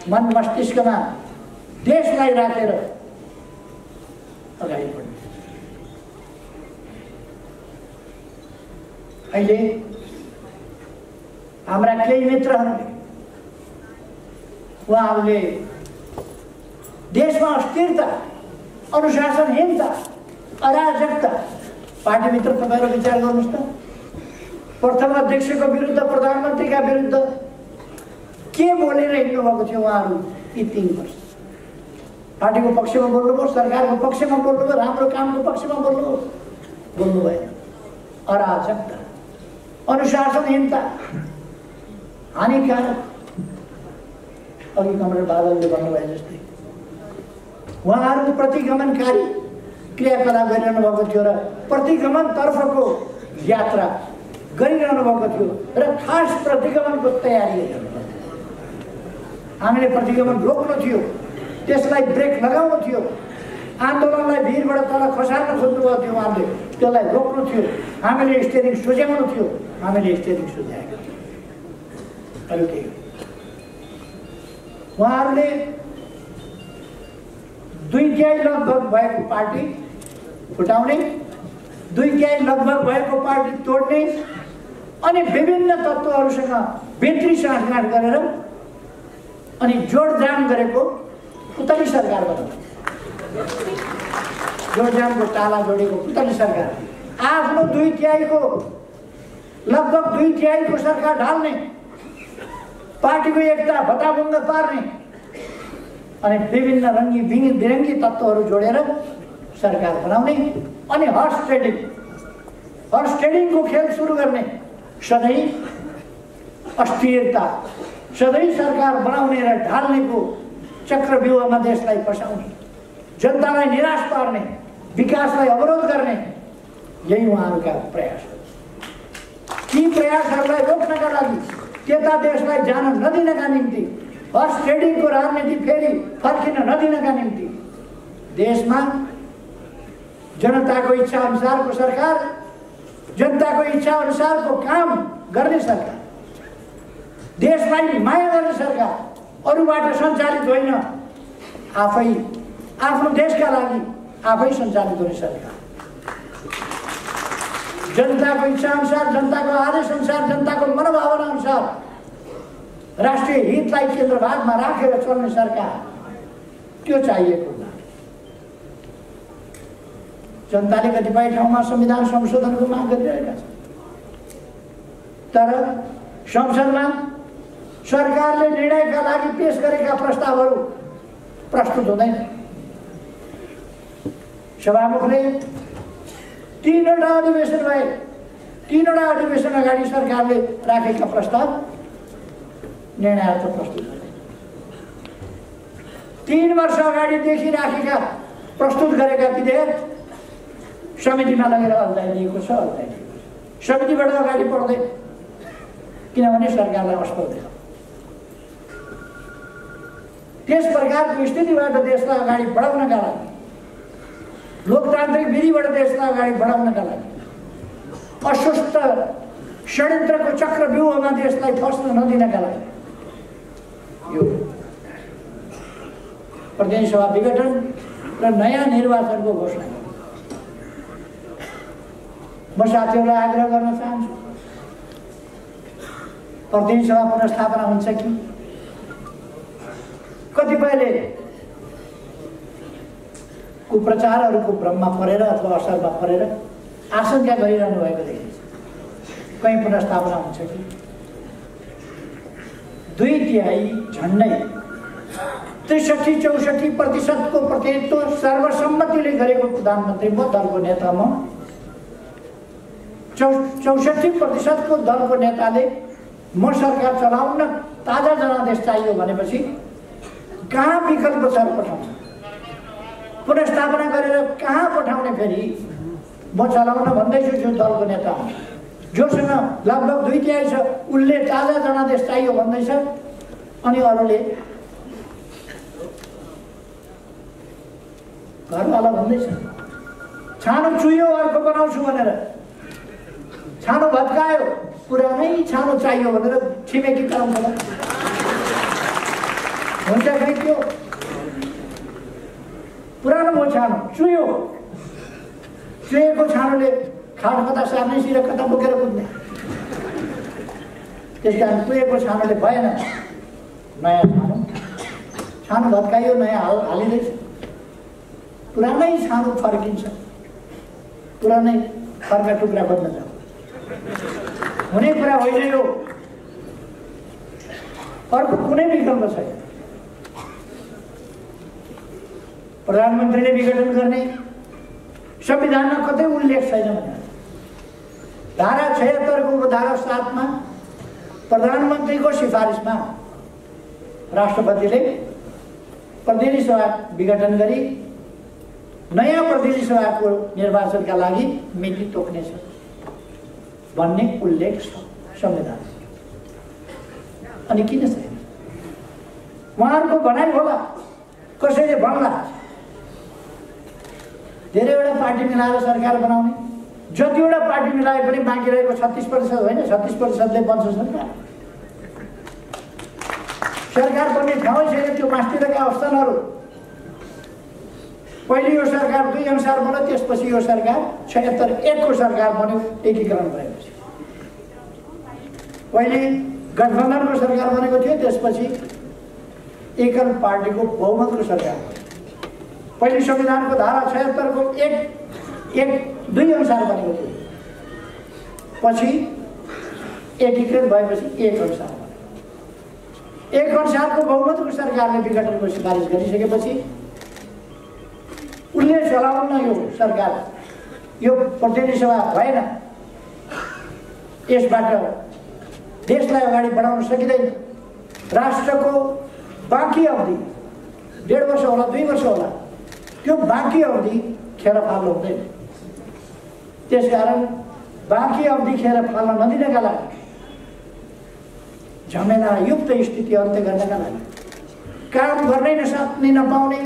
मन मस्तिष्कमा देशलाई राखेर अगाडि बढ्नु। अहिले हाम्रा केही मित्रहरूले, उहाँहरूले देशमा अस्थिरता, अनुशासनहीनता, अराजकता, पार्टीभित्र तपाईँहरू विचार गर्नुहोस् त, प्रथम अध्यक्षको विरुद्ध, प्रधानमन्त्रीका विरुद्ध के बोलेर हिँड्नु भएको थियो उहाँहरू यी 3 वर्ष? पार्टीको पक्षमा बोल्नुभयो, सरकारको पक्षमा बोल्नुभयो, राम्रो कामको पक्षमा बोल्नुभयो, बोल्नु भएन। अराजकता, अनुशासनहीनता, हानिकारक, अघि कमरेड बादलले भन्नुभए जस्तै उहाँहरू प्रतिगमनकारी क्रियाकलाप गरिरहनु भएको थियो र प्रतिगमनतर्फको यात्रा गरिरहनु भएको थियो र खास प्रतिगमनको तयारी गरिरहनु भएको थियो। हामीले प्रतिगमन रोक्नु थियो, त्यसलाई ब्रेक लगाउनु थियो, आन्दोलनलाई भिरबाट तल खसाल्न खोज्नुभएको थियो उहाँले, त्यसलाई रोक्नु थियो, हामीले स्टेरिङ सुझ्याउनु थियो, हामीले स्टेरिङ सुझ्याएका थियौँ। अरू केही उहाँहरूले 2/3 लगभग भएको पार्टी फुटाउने, 2/3 लगभग भएको पार्टी तोड्ने अनि विभिन्न तत्त्वहरूसँग बेत्री साँठगाँठ गरेर अनि जोडजाम गरेको पुतली सरकार बनाउने, जोडजामको ताला जोडेको पुतली सरकार, आफ्नो 2/3 को लगभग 2/3 को सरकार ढाल्ने, पार्टीको एकता भताभङ्ग पार्ने अनि विभिन्न रङ्गी बिरङ्गी तत्त्वहरू जोडेर सरकार बनाउने अनि हर्स ट्रेडिङको खेल सुरु गर्ने, सधैँ अस्थिरता, सधैँ सरकार बनाउने र ढाल्नेको चक्रव्यूहमा देशलाई फसाउने, जनतालाई निराश पार्ने, विकासलाई अवरोध गर्ने, यही उहाँहरूका प्रयास हो। ती प्रयासहरूलाई रोक्नका लागि, त्यता देशलाई जान नदिनका निम्ति, हर्स ट्रेडिङको राजनीति फेरि फर्किन नदिनका निम्ति देशमा जनताको इच्छा अनुसारको सरकार, जनताको इच्छा अनुसारको काम गर्ने सरकार, देशलाई माया गर्ने सरकार, अरूबाट सञ्चालित होइन, आफै आफ्नो देशका लागि आफै सञ्चालित हुने सरकार, जनताको इच्छा अनुसार, जनताको आदेश अनुसार, जनताको मनोभावना अनुसार राष्ट्रिय हितलाई केन्द्रभागमा राखेर चल्ने सरकार, त्यो चाहिएको। जनताले कतिपय ठाउँमा संविधान संशोधनको माग गरिरहेका छन्, तर संसदमा सरकारले निर्णयका लागि पेश गरेका प्रस्तावहरू प्रस्तुत हुँदैन। सभामुखले 3वटा अधिवेशन भए, 3वटा अधिवेशन अगाडि सरकारले राखेका प्रस्ताव निर्णयार्थ प्रस्तुत गरे। 3 वर्ष अगाडिदेखि राखेका प्रस्तुत गरेका विधेयक समितिमा लगेर अल्झाइदिएको छ, समितिबाट अगाडि बढ्दैन, किनभने सरकारलाई असफल देखाउँछ। त्यस प्रकारको स्थितिबाट देशलाई अगाडि बढाउनका लागि, लोकतान्त्रिक विधिबाट देशलाई अगाडि बढाउनका लागि, अस्वस्थ षड्यन्त्रको चक्रव्यूहमा देशलाई फस्न नदिनका लागि यो प्रदेश सभा विघटन र नयाँ निर्वाचनको घोषणा गर्नु। म साथीहरूलाई आग्रह गर्न चाहन्छु, प्रदेश सभा पुनर्स्थापना हुन्छ कि? कतिपयले कुप्रचारहरूको भ्रममा परेर अथवा असरमा परेर आशंका गरिरहनु भएको देखिन्छ, कहीँ पुनर्स्थापना हुन्छ कि? 2/3 झन्डै 63-64% को प्रतिनिधित्व सर्वसम्मतिले गरेको प्रधानमन्त्री म, दलको नेता म, 64% को दलको नेताले म सरकार चलाउन ताजा जनादेश चाहियो भनेपछि कहाँ विकल्प छ पठाउँछ? पुनर्स्थापना गरेर कहाँ पठाउने? फेरि म चलाउन भन्दैछु जो दलको नेता हो, जोसँग लगभग 2/3 छ, उसले ताजा जनादेश चाहियो भन्दैछ, अनि अरूले घरवाला भन्दैछ छानो चुयो अर्को बनाउँछु भनेर, छानो भत्कायो, पुरानै छानो चाहियो भनेर छिमेकी कराउँछ। हुन्छ खै त्यो पुरानो हो छानो, चुयो, चुहेको छानोले खाट कता सार्ने, सिर कता बोकेर कुद्ने। त्यस कारण चुहेको छानोले भएन, नयाँ छानो भत्कायो, नयाँ हालिँदैछ। पुरानै छानो फर्किन्छ, पुरानै फर्का टुक्रा बन्न जाऊ, हुने कुरा होइन यो। अर्को कुनै विकल्प छैन। प्रधानमन्त्रीले विघटन गर्ने संविधानमा कतै उल्लेख छैन भने धारा 76 को उपधारा 7 मा प्रधानमन्त्रीको सिफारिसमा राष्ट्रपतिले प्रतिनिधि सभा विघटन गरी नयाँ प्रतिनिधि सभाको निर्वाचनका लागि मिति तोक्नेछ भन्ने उल्लेख छ संविधान। अनि किन छैन? उहाँहरूको भनाइ होला, कसैले भन्ला धेरैवटा पार्टी मिलाएर सरकार बनाउने, जतिवटा पार्टी मिलाए पनि बाँकी रहेको 36% होइन, 36%ले बन्छ सरकार। सरकार बन्ने ठाउँ छैन। त्यो मास्तिरका अवस्थानहरू पहिले यो सरकार 2 अनुसार बन्यो, त्यसपछि यो सरकार 76-1 को सरकार बन्यो एकीकरण भएपछि। पहिले गठबन्धनको सरकार बनेको थियो, त्यसपछि एकल पार्टीको बहुमतको सरकार बन्यो। पहिले संविधानको धारा 76 को 1-1-2 अनुसार बनेको थियो, पछि एकीकृत भएपछि 1 अनुसार बन्यो। 1 अनुसारको बहुमतको सरकारले विघटनको सिफारिस गरिसकेपछि उसले चलाउन यो सरकार, यो प्रतिनिधि सभा भएन, यसबाट देशलाई अगाडि बढाउन सकिँदैन। राष्ट्रको बाँकी अवधि 1.5 वर्ष होला, 2 वर्ष होला, त्यो बाँकी अवधि खेर फाल्नु हुँदैन। त्यसकारण बाँकी अवधि खेर फाल्न नदिनका लागि, झमेलायुक्त स्थिति अन्त्य गर्नका लागि, काम गर्नै नसक्ने नपाउने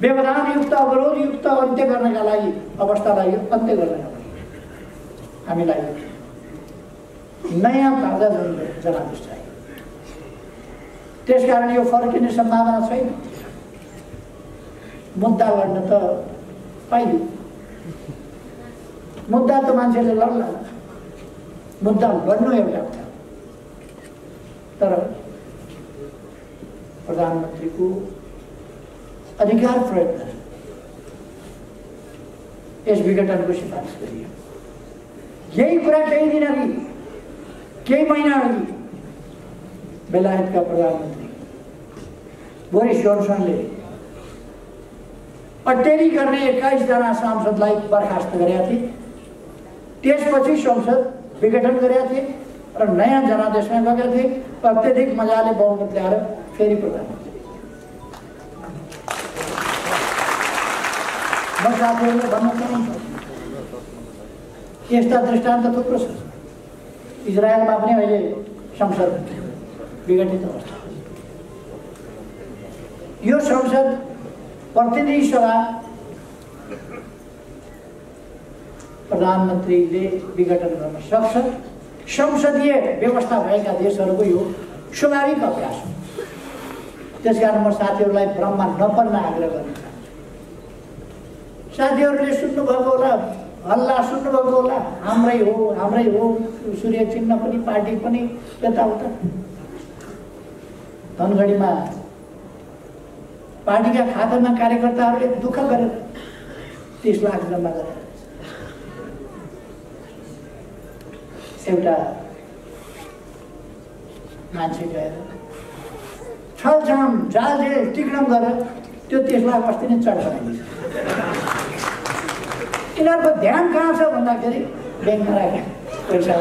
व्यवधानयुक्त अवरोधयुक्त अन्त्य गर्नका लागि, अवस्थालाई अन्त्य गर्नका लागि हामीलाई नयाँ ताजा जनादेश चाहियो। त्यसकारण यो फर्किने सम्भावना छैन। मुद्दा लड्न त पाइयो, मुद्दा त मान्छेले लड्ला, मुद्दा लड्नु एउटा कुरा, तर प्रधानमन्त्रीको अधिकार प्रयोग गरेर यस विघटनको सिफारिस गरियो। यही कुरा केही दिन अघि, केही महिना अघि बेलायतका प्रधानमन्त्री बोरिस जोन्सनले अटेरी गर्ने 21 जना सांसदलाई बर्खास्त गरेका थिए। त्यसपछि संसद विघटन गरेका थिए र नयाँ जनादेशमा गएका थिए। अत्यधिक मजाले बहुमत ल्याएर फेरि प्रधानमन्त्री। म साथीहरूले भन्न चाहन्छु, यस्ता दृष्टान्त थुप्रो छ। इजरायलमा पनि अहिले संसद विघटित अवस्था। यो संसद प्रतिनिधि सभा प्रधानमन्त्रीले विघटन गर्न सक्छ। संसदीय व्यवस्था भएका देशहरूको यो स्वाभाविक अभ्यास हो। त्यसकारण म साथीहरूलाई भ्रममा नपर्न आग्रह गर्न चाहन्छु। साथीहरूले सुन्नुभएको होला, हल्ला सुन्नुभएको होला, हाम्रै हो, सूर्य चिन्ह पनि, पार्टी पनि, यताउता। धनगढीमा पार्टीका खातामा कार्यकर्ताहरूले दुःख गरेर 30 लाख जम्मा गरेर एउटा मान्छे गएर छलछाम जालझेल टिक्णम गरेर त्यो 30 लाख अस्ति नै चढ बनाइदिन्छ। यिनीहरूको ध्यान कहाँ छ भन्दाखेरि ब्याङ्कमा राखेर पैसा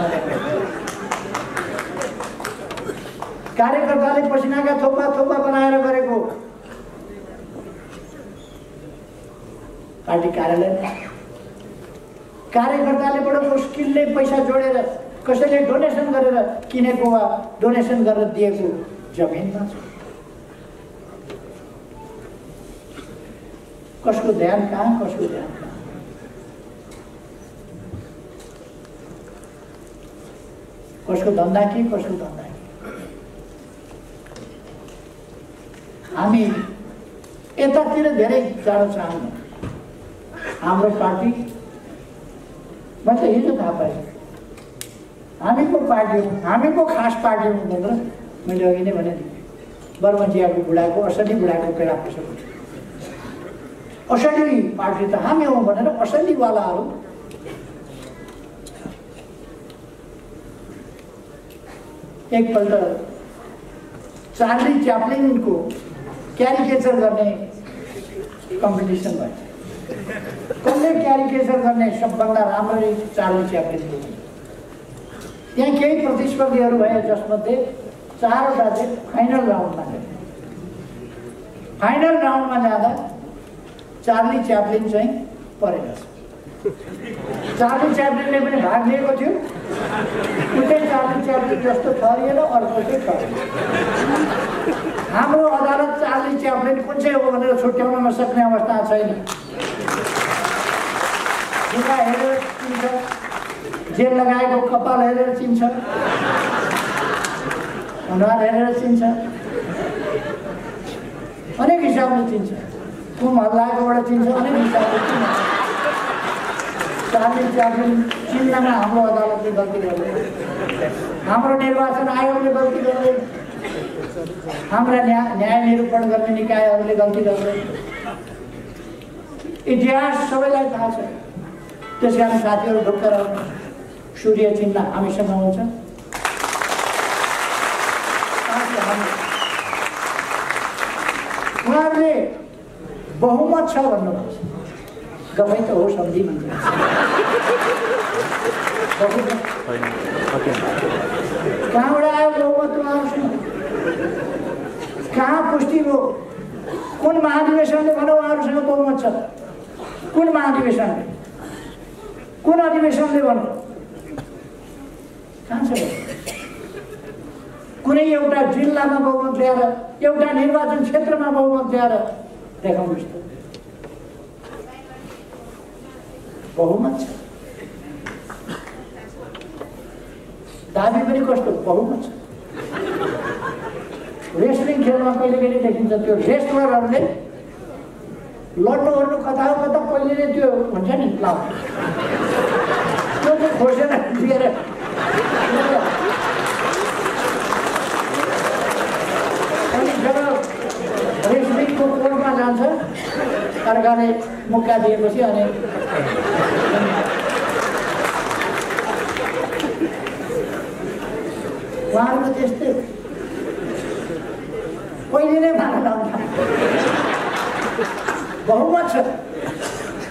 कार्यकर्ताले पसिनाका थोपा थोपा बनाएर गरेको पार्टी कार्यालय, कार्यकर्ताले बडो मुस्किलले पैसा जोडेर कसैले डोनेसन गरेर किनेको वा डोनेसन गरेर दिएको जमिनमा छ। कसको ध्यान कहाँ, कसको ध्यान कहाँ? कसको धन्दा के, कसको धन्दा के? हामी यतातिर धेरै जान चाहन्न। हाम्रो पार्टी, म त हिजो थाहा पाएँ, हामी को पार्टी हो, हामी को खास पार्टी हो भनेर मैले अघि नै भने बर्मजियाको बुढाको असली बुढाको पेडा पसेको छु। असली पार्टी त हामी हौँ भनेर असलीवालाहरू एकपल्ट चार्ली च्याप्लिनको क्यारिकेचर गर्ने कम्पिटिसन भयो। कसले क्यारिकेचर गर्ने सबभन्दा राम्ररी चार्ली च्याप्लिनको। त्यहाँ केही प्रतिस्पर्धीहरू भए जसमध्ये 4वटा चाहिँ फाइनल राउन्डमा गए। फाइनल राउन्डमा जाँदा चार्ली च्याप्लिन चाहिँ परेको छ। चार्ली च्याप्लिनले पनि भाग लिएको थियो, उतै चार्ली च्याप्लिन जस्तो ठहरिएन, अर्को चाहिँ ठहरिएन। हाम्रो अदालत चार्ली च्याप्लिन कुन चाहिँ हो भनेर छुट्याउन नसक्ने अवस्था छैन। लुगा हेरेर चिन्छ, जेल लगाएको कपाल हेरेर चिन्छ, अनुहार हेरेर चिन्छ, अनेक हिसाबले चिन्छ, कुम हल्लाएकोबाट चिन्छ, अनेक हिसाबले चिन्छ। चार्ली च्याप्लिन चिन्नमा हाम्रो अदालतले गल्ती गर्दैन, हाम्रो निर्वाचन आयोगले गल्ती गर्दैन, हाम्रा न्याय निरूपण गर्ने निकायहरूले गल्ती गर्दैन। इतिहास सबैलाई थाहा छ। त्यसकारण साथीहरू ढुक्क रहनु, सूर्य चिन्ह हामीसँग हुन्छ। उहाँहरूले बहुमत छ भन्नुहुन्छ, गफै त हो सम्झी भन्छ। कहाँबाट आयो बहुमत उहाँहरूसँग? कहाँ पुष्टि भयो? कुन महाधिवेशनले भन्यो उहाँहरूसँग बहुमत छ? कुन महाधिवेशनले, कुन अधिवेशनले भन्यो? कहाँ छ? कुनै एउटा जिल्लामा बहुमत ल्याएर, एउटा निर्वाचन क्षेत्रमा बहुमत ल्याएर देखाउनुहोस् त। बहुमत छ, दाबी पनि कस्तो बहुमत छ। रेस्लिङ खेलमा कहिले कहिले देखिन्छ त्यो रेस्लरहरूले लड्नु ओर्नु कता हो कता पहिले नै त्यो हुन्छ नि लाउ त्यो चाहिँ खोसेर दिएर अनि जब रेस्लिङको कोर्टमा जान्छ अर्काले मुक्का दिएपछि अनि उहाँहरूको त्यस्तै पहिले नै भाडा लाउँछ। बहुमत छ,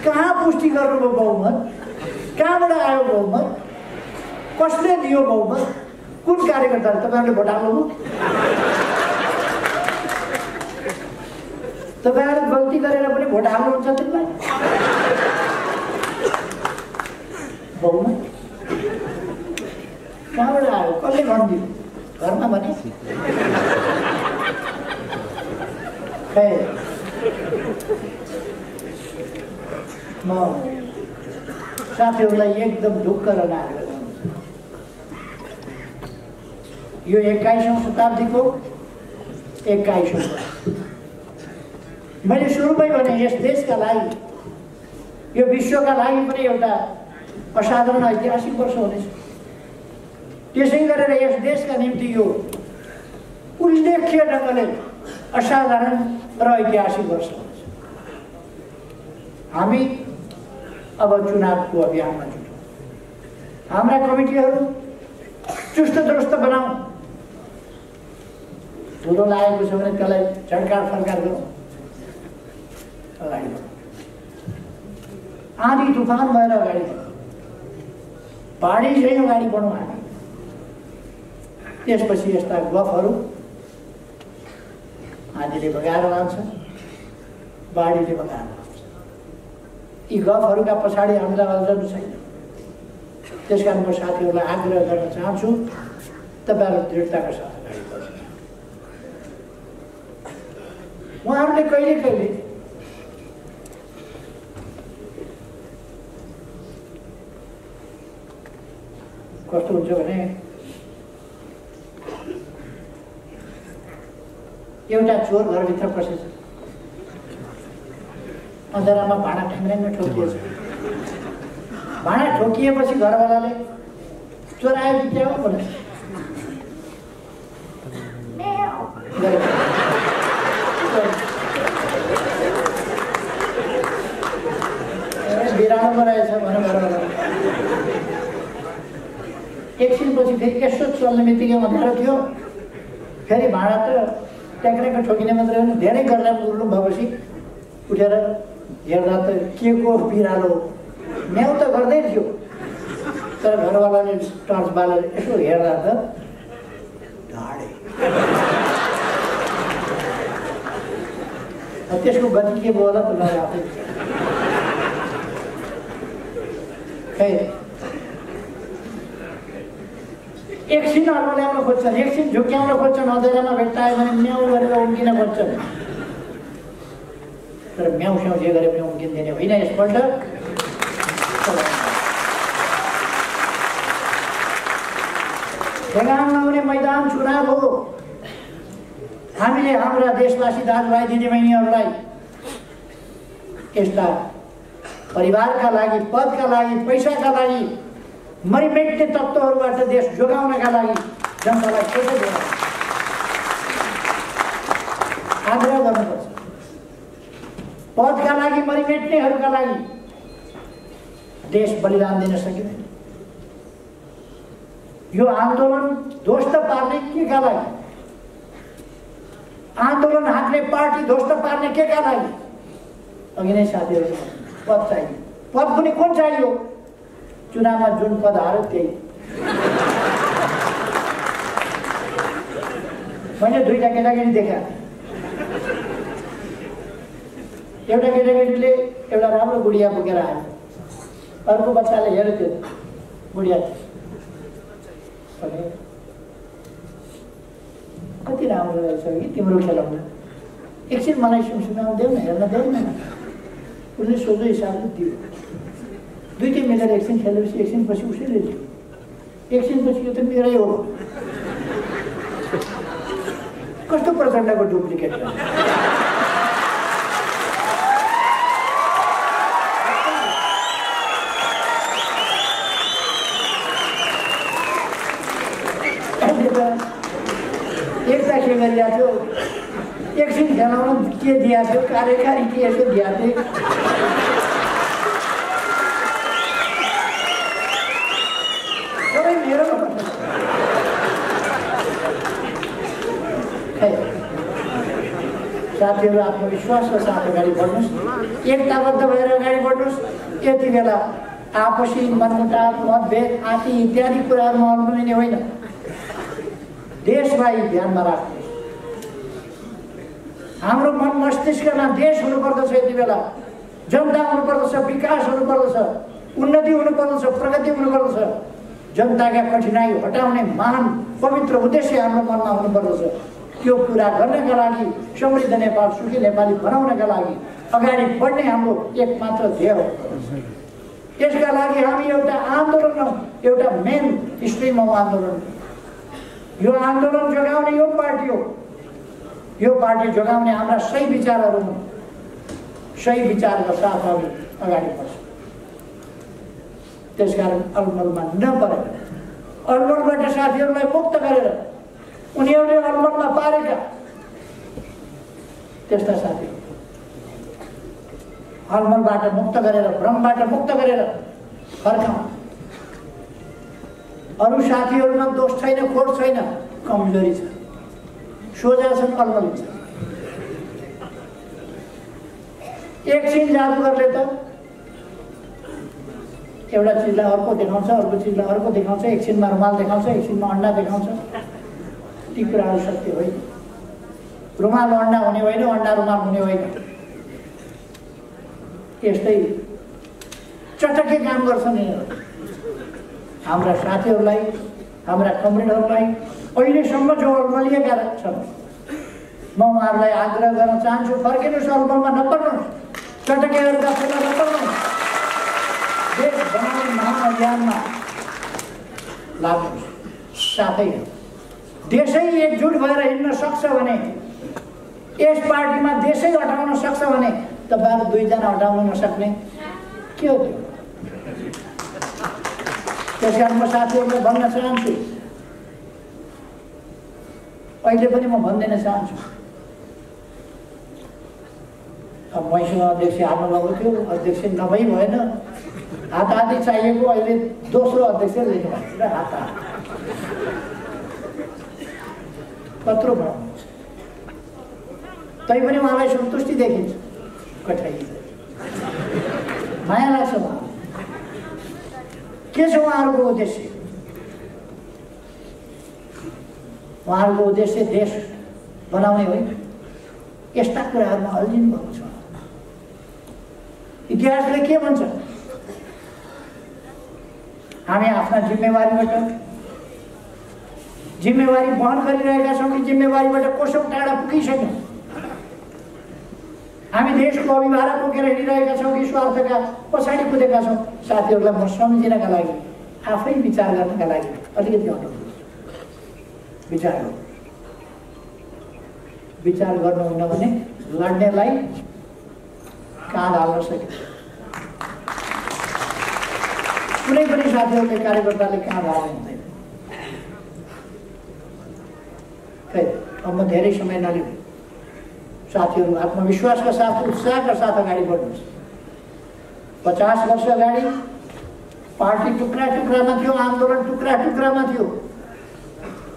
कहाँ पुष्टि गर्नुभयो बहुमत? कहाँबाट आयो बहुमत? कसले दियो बहुमत? कुन कार्यकर्ताले? तपाईँहरूले भोट हाल्नुभयो? तपाईँहरूले गल्ती गरेर पनि भोट हाल्नुहुन्छ त्यसलाई? बहुमत कहाँबाट आयो? कसले भनिदियो? घरमा भने म साथीहरूलाई एकदम ढुक्क र नागरिक यो 21औं शताब्दीको 21औं मैले सुरुमै भने यस देशका लागि, यो विश्वका लागि पनि एउटा असाधारण ऐतिहासिक वर्ष हुनेछ। त्यसै गरेर यस देशका निम्ति यो उल्लेख्य ढङ्गले असाधारण र ऐतिहासिक वर्ष हुनेछ। हामी अब चुनावको अभियानमा जुटौँ। हाम्रा कमिटीहरू चुस्त दुरुस्त बनाऊ। धुलो लागेको छ भने त्यसलाई झड्कार फड्कार गरौँ, अगाडि बढौँ। आँधी तुफान भएर अगाडि बढौँ, पहाडी चाहिँ अगाडि बढौँ हामी। त्यसपछि यस्ता गफहरू आँधीले बगाएर लान्छ, बाढीले बगाएर लान्छ। यी गफहरूका पछाडि हामीलाई अल्झनु छैन। त्यसकारण म साथीहरूलाई आग्रह गर्न चाहन्छु, तपाईँहरू दृढताका साथ अगाडि बढ्नु। उहाँहरूले कहिले कहिले कस्तो हुन्छ भने एउटा चोर घरभित्र पसेछ, अँधेरामा भाँडा ठ्याङ्ग्याङ्ग ठोकिएछ। भाँडा ठोकिएपछि घरवालाले चोर आयो कि क्या हो भने बिरानो रहेछ भने घरवाला एकछिनपछि फेरि यसो चल्ने बित्तिकै अँध्यारो थियो। फेरि भाँडा त ट्याक्रेको ठोकिने मात्रै हो, धेरै गरेर उर्नु भएपछि उठेर हेर्दा त के को बिरालो, म्याउ त गर्दै थियो। तर घरवालाले टर्च बालेर यसो हेर्दा त ढाडे। त्यसको गति के भयो होला त आफै खै एकछिन अल्मल्याउन खोज्छन्, एकछिन झुक्क्याउन खोज्छन्, अँधेरामा भेट्टायो भने म्याउ गरेर उम्किन खोज्छन्। तर म्याउ स्याउ जे गरे पनि उम्किँदैन होइन। यसपल्ट ठेगानमा आउने मैदान चुनाव हो। हामीले हाम्रा देशवासी दाजुभाइ दिदीबहिनीहरूलाई यस्ता परिवारका लागि, पदका लागि, पैसाका लागि मरिमेट्ने तत्त्वहरूबाट देश जोगाउनका लागि जनतालाई आग्रह गर्नुपर्छ। पदका लागि, मरिमेट्नेहरूका लागि देश बलिदान दिन सकिँदैन। यो आन्दोलन ध्वस्त पार्ने केका लागि, आन्दोलन हाँक्ने पार्टी ध्वस्त पार्ने केका लागि? अघि नै साथीहरू पद चाहियो। पद पनि कुन चाहियो? चुनावमा जुन पद हार्यो त्यही। मैले दुईटा केटाकेटी देखाएँ। एउटा केटाकेटीले एउटा राम्रो गुडिया बोकेर आयो, अर्को बच्चाले हेऱ्यो त्यो गुडिया भने कति राम्रो रहेछ कि तिम्रो खेलाउन, एकछिन मलाई सुनाउनु देऊ न, हेर्न देऊ न। उसले सोझो हिसाबले दियो। दुईटै मिलेर एकछिन खेलेपछि एकछिनपछि उसैले दियो। एकछिनपछि यो त मेरै हो। कस्तो प्रचण्डको डुप्लिकेट। एकता के गरिरहेको थियो, एकछिन खेलाउन के दिएको थियो, कार्यकारी के यसो दिएको थियो। सबै मेरो साथीहरू आत्मविश्वासका साथ अगाडि बढ्नुहोस्, एकताबद्ध भएर अगाडि बढ्नुहोस्। यति बेला आपसी मनमुटाव, मतभेद आदि इत्यादि कुराहरूमा अल्मलिने होइन। देशलाई ध्यानमा राख्नुहोस्। हाम्रो मन मस्तिष्कमा देश हुनुपर्दछ, यति बेला जनता हुनुपर्दछ, विकास हुनुपर्दछ, उन्नति हुनुपर्दछ, प्रगति हुनुपर्दछ। जनताका कठिनाई हटाउने महान पवित्र उद्देश्य हाम्रो मनमा हुनुपर्दछ। त्यो पुरा गर्नका लागि, समृद्ध नेपाल, सुखी नेपाली बनाउनका लागि अगाडि बढ्ने हाम्रो एकमात्र ध्येय हो। यसका लागि हामी एउटा आन्दोलन हौँ, एउटा मेन स्ट्रिम हौँ आन्दोलन। यो आन्दोलन जोगाउने यो पार्टी हो। यो पार्टी जोगाउने हाम्रा सही विचारहरू हुन्। सही विचारका साथ हामी अगाडि बढ्छौँ। त्यसकारण अलमलमा नपरेर, अलमलबाट साथीहरूलाई मुक्त गरेर, उनीहरूले अलमलमा पारेका त्यस्ता साथीहरू अलमलबाट मुक्त गरेर, भ्रमबाट मुक्त गरेर फर्काउँ। अरू साथीहरूमा दोष छैन, खोट छैन, कमजोरी छ, सोझा छन्, अलमली छ। एकछिन जादुगरले त एउटा चिजलाई अर्को देखाउँछ, अर्को चिजलाई अर्को देखाउँछ, एकछिनमा रुमाल देखाउँछ, एकछिनमा अन्डा देखाउँछ। ती कुराहरू सत्य होइन। रुमाल अन्डा हुने होइन, अन्डा रुमाल हुने होइन। यस्तै चटके काम गर्छन् यिनीहरू। हाम्रा साथीहरूलाई, हाम्रा कमरेडहरूलाई अहिलेसम्म जो अल्मलिएका छन्, म उहाँहरूलाई आग्रह गर्न चाहन्छु, फर्किनुहोस्, अल्मलमा नपर्नुहोस्, चटकेहरूका फेला नपर्नुहोस्, देश बनाउने महाअभियानमा लाग्नुहोस्। साथै देशै एकजुट भएर हिँड्न सक्छ भने, यस पार्टीमा देशै हटाउन सक्छ भने तपाईँहरू दुईजना हटाउन नसक्ने के हो त्यो? त्यस कारण म साथीहरूलाई भन्न चाहन्छु, अहिले पनि म भन्दैन चाहन्छु, अब मैसँग अध्यक्ष हाल्नुभएको थियो, अध्यक्ष नभई भएन, हाताहाती चाहिएको, अहिले दोस्रो अध्यक्ष लेख्नुभएको छ, हात कत्रो भयो। तैपनि उहाँलाई सन्तुष्टि देखिन्छ, कठै माया लाग्छ उहाँ। के छ उहाँहरूको उद्देश्य? उहाँहरूको उद्देश्य देश बनाउने होइन, यस्ता कुराहरूमा अल्झिनु भएको छ। इतिहासले के भन्छ? हामी आफ्ना जिम्मेवारी वहन गरिरहेका छौँ कि जिम्मेवारीबाट कोसौँ टाढा पुगिसक्यौँ? हामी देशको अभिभारा बोकेर हिँडिरहेका छौँ कि स्वार्थका पछाडि कुदेका छौँ? साथीहरूलाई म सम्झिनका लागि, आफै विचार गर्नका लागि अलिकति अनुरोध, विचार गर्नुहुन्न भने लड्नेलाई काँध हाल्न सकिन्छ। कुनै पनि साथीहरूले, कार्यकर्ताले काँध हाल्नु हुँदैन। अब म धेरै समय नलिउँ, साथीहरू आत्मविश्वासका साथ, उत्साहका साथ अगाडि बढ्नुहोस्। 50 वर्ष अगाडि पार्टी टुक्रा टुक्रामा थियो, आन्दोलन टुक्रा टुक्रामा थियो,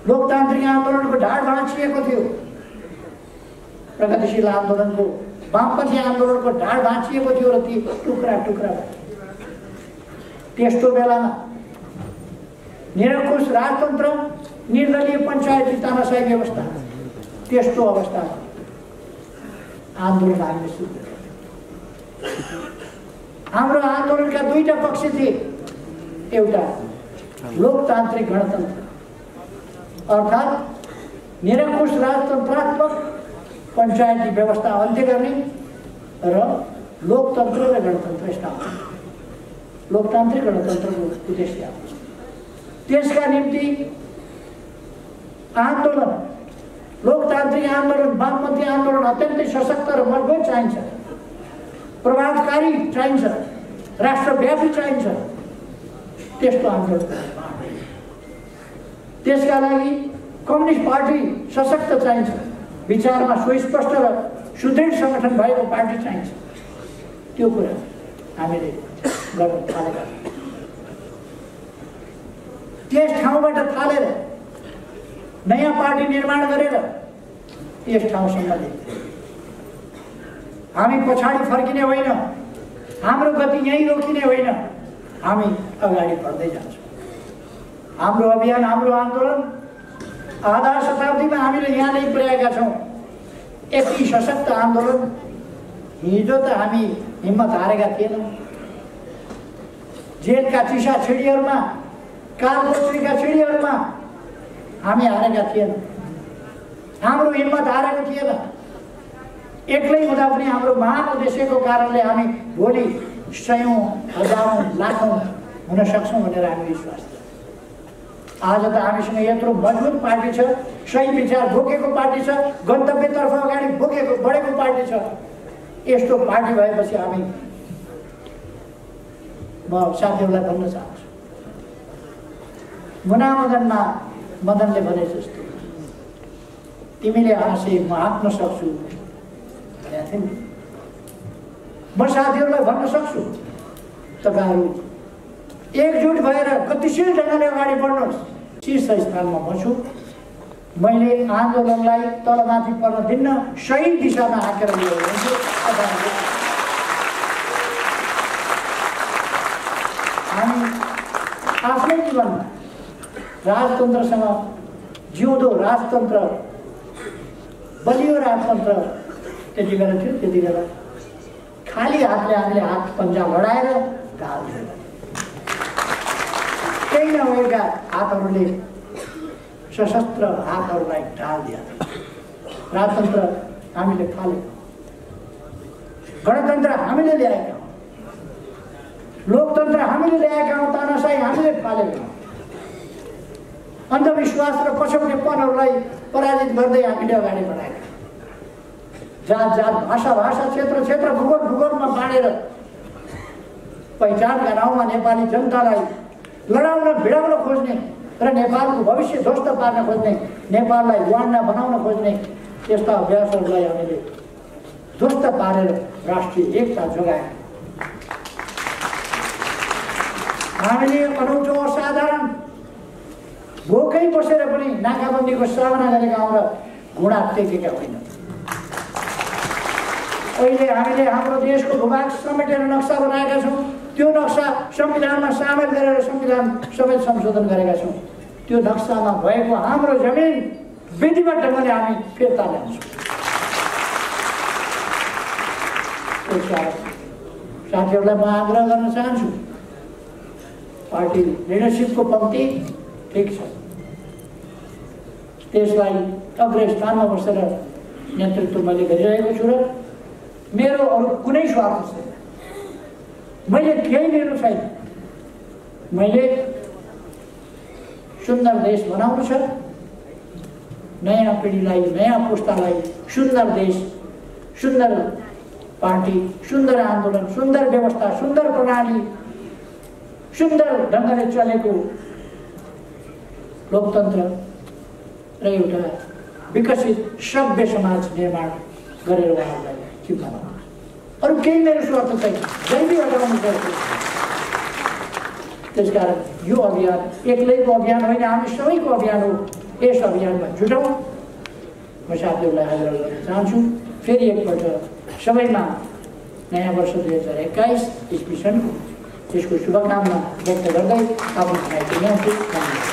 लोकतान्त्रिक आन्दोलनको ढाड भाँचिएको थियो, प्रगतिशील आन्दोलनको, वामपन्थी आन्दोलनको ढाड भाँचिएको थियो र ती टुक्रा टुक्रा भयो। त्यस्तो बेलामा निरङ्कुश राजतन्त्र, निर्दलीय पञ्चायती तानाशाही व्यवस्था, त्यस्तो अवस्थामा आन्दोलन हामीले सुरु गर्यौँ। हाम्रो आन्दोलनका दुईटा पक्ष थिए, एउटा लोकतान्त्रिक गणतन्त्र अर्थात् निरङ्कुश राजतन्त्रात्मक पञ्चायती व्यवस्था अन्त्य गर्ने र लोकतन्त्र र गणतन्त्र स्थापना। लोकतान्त्रिक गणतन्त्रको उद्देश्य त्यसका निम्ति आन्दोलन, लोकतान्त्रिक आन्दोलन, वामपन्थी आन्दोलन अत्यन्तै सशक्त र मजबुत चाहिन्छ, प्रभावकारी चाहिन्छ, राष्ट्रव्यापी चाहिन्छ। त्यस्तो आन्दोलन, त्यसका लागि कम्युनिस्ट पार्टी सशक्त चाहिन्छ, विचारमा सुस्पष्ट र सुदृढ सङ्गठन भएको पार्टी चाहिन्छ। त्यो कुरा हामीले गर्न थालेका छौँ। त्यस ठाउँबाट थालेर नयाँ पार्टी निर्माण गरेर यस ठाउँसम्म ल्याइयो। हामी पछाडि फर्किने होइन, हाम्रो गति यहीँ रोकिने होइन, हामी अगाडि बढ्दै जान्छौँ। हाम्रो अभियान, हाम्रो आन्दोलन आधा शताब्दीमा हामीले यहाँ नै पुर्याएका छौँ। यति सशक्त आन्दोलन हिजो त हामी हिम्मत हारेका थिएनौँ। जेलका चिसा छिडीहरूमा, कालकोठरीका छिडीहरूमा हामी हारेका थिएनौँ। हाम्रो हिम्मत हारेको थिएन। एक्लै हुँदा पनि हाम्रो महान उद्देश्यको कारणले हामी भोलि सयौँ, हजारौँ, लाखौँ हुन सक्छौँ भनेर हामी विश्वास छ। आज त हामीसँग यत्रो मजबुत पार्टी छ, सही विचार बोकेको पार्टी छ, गन्तव्यतर्फ अगाडि बढेको पार्टी छ। यस्तो पार्टी भएपछि हामी, म साथीहरूलाई भन्न चाहन्छु, मुनामदनमा मदनले भने जस्तो तिमीले हाँसे म हाँक्न सक्छु भनेको थिएँ नि। म साथीहरूलाई भन्न सक्छु, तपाईँहरू एकजुट भएर गतिशील ढङ्गले अगाडि बढ्नुहोस्। शीर्ष स्थानमा म छु। मैले आन्दोलनलाई तलमाथि पर्न दिन्न, सही दिशामा हाँकेर ल्याउँछु। हामी आफ्नै जीवनमा राजतन्त्रसँग, जिउँदो राजतन्त्र बलियो राजतन्त्र त्यति बेला थियो। त्यति बेला खाली हातले हामीले हात पन्जा लडाएर ढाल दियो। केही नभएका हातहरूले सशस्त्र हातहरूलाई ढाल दिए। राजतन्त्र हामीले फालेको, गणतन्त्र हामीले ल्याएका, लोकतन्त्र हामीले ल्याएका हौँ, तानाशाही हामीले फालेका, अन्धविश्वास र पछौटेपनहरूलाई पराजित गर्दै हामीले अगाडि बढाएका, जात जात भाषा भाषा क्षेत्र क्षेत्र भूगोल भूगोलमा बाँडेर पहिचानका नाउँमा नेपाली जनतालाई लडाउन भिडाउन खोज्ने र नेपालको भविष्य ध्वस्त पार्न खोज्ने, नेपाललाई वान्डा बनाउन खोज्ने त्यस्ता अभ्यासहरूलाई हामीले ध्वस्त पारेर राष्ट्रिय एकता जोगायौँ। हामीले अनौठो असाधारण भोकै बसेर पनि नाकाबन्दीको सामना गरेका हौँ र घुँडा टेकेका होइन। अहिले हामीले हाम्रो देशको भूभाग समेटेर नक्सा बनाएका छौँ। त्यो नक्सा संविधानमा सामेल गरेर संविधान समेत संशोधन गरेका छौँ। त्यो नक्सामा भएको हाम्रो जमिन विधिवत ढङ्गले हामी फिर्ता ल्याउँछौँ। साथीहरूलाई म आग्रह गर्न चाहन्छु, पार्टी लिडरसिपको पङ्क्ति ठिक छ, त्यसलाई अग्रस्थानमा बसेर नेतृत्व मैले गरिरहेको छु र मेरो अरू कुनै स्वार्थ छैन। मैले केही लिनु छैन। मैले सुन्दर देश बनाउनु छ, नयाँ पिँढीलाई, नयाँ पुस्तालाई सुन्दर देश, सुन्दर पार्टी, सुन्दर आन्दोलन, सुन्दर व्यवस्था, सुन्दर प्रणाली, सुन्दर ढङ्गले चलेको लोकतन्त्र र एउटा विकसित सभ्य समाज निर्माण गरेर उहाँहरूलाई चिप्लाउनु। अरू केही मेरो स्वार्थ छैन, जहिले हटाउनु पर्छ। त्यसकारण यो अभियान एक्लैको अभियान होइन, हामी सबैको अभियान हो। यस अभियानमा जुटौँ। म साथीहरूलाई आग्रह गर्न चाहन्छु, फेरि एकपल्ट सबैमा नयाँ वर्ष 2021 इस्वी सनको त्यसको शुभकामना व्यक्त गर्दै आफ्नो भनाइ टुङ्ग्याउँछु।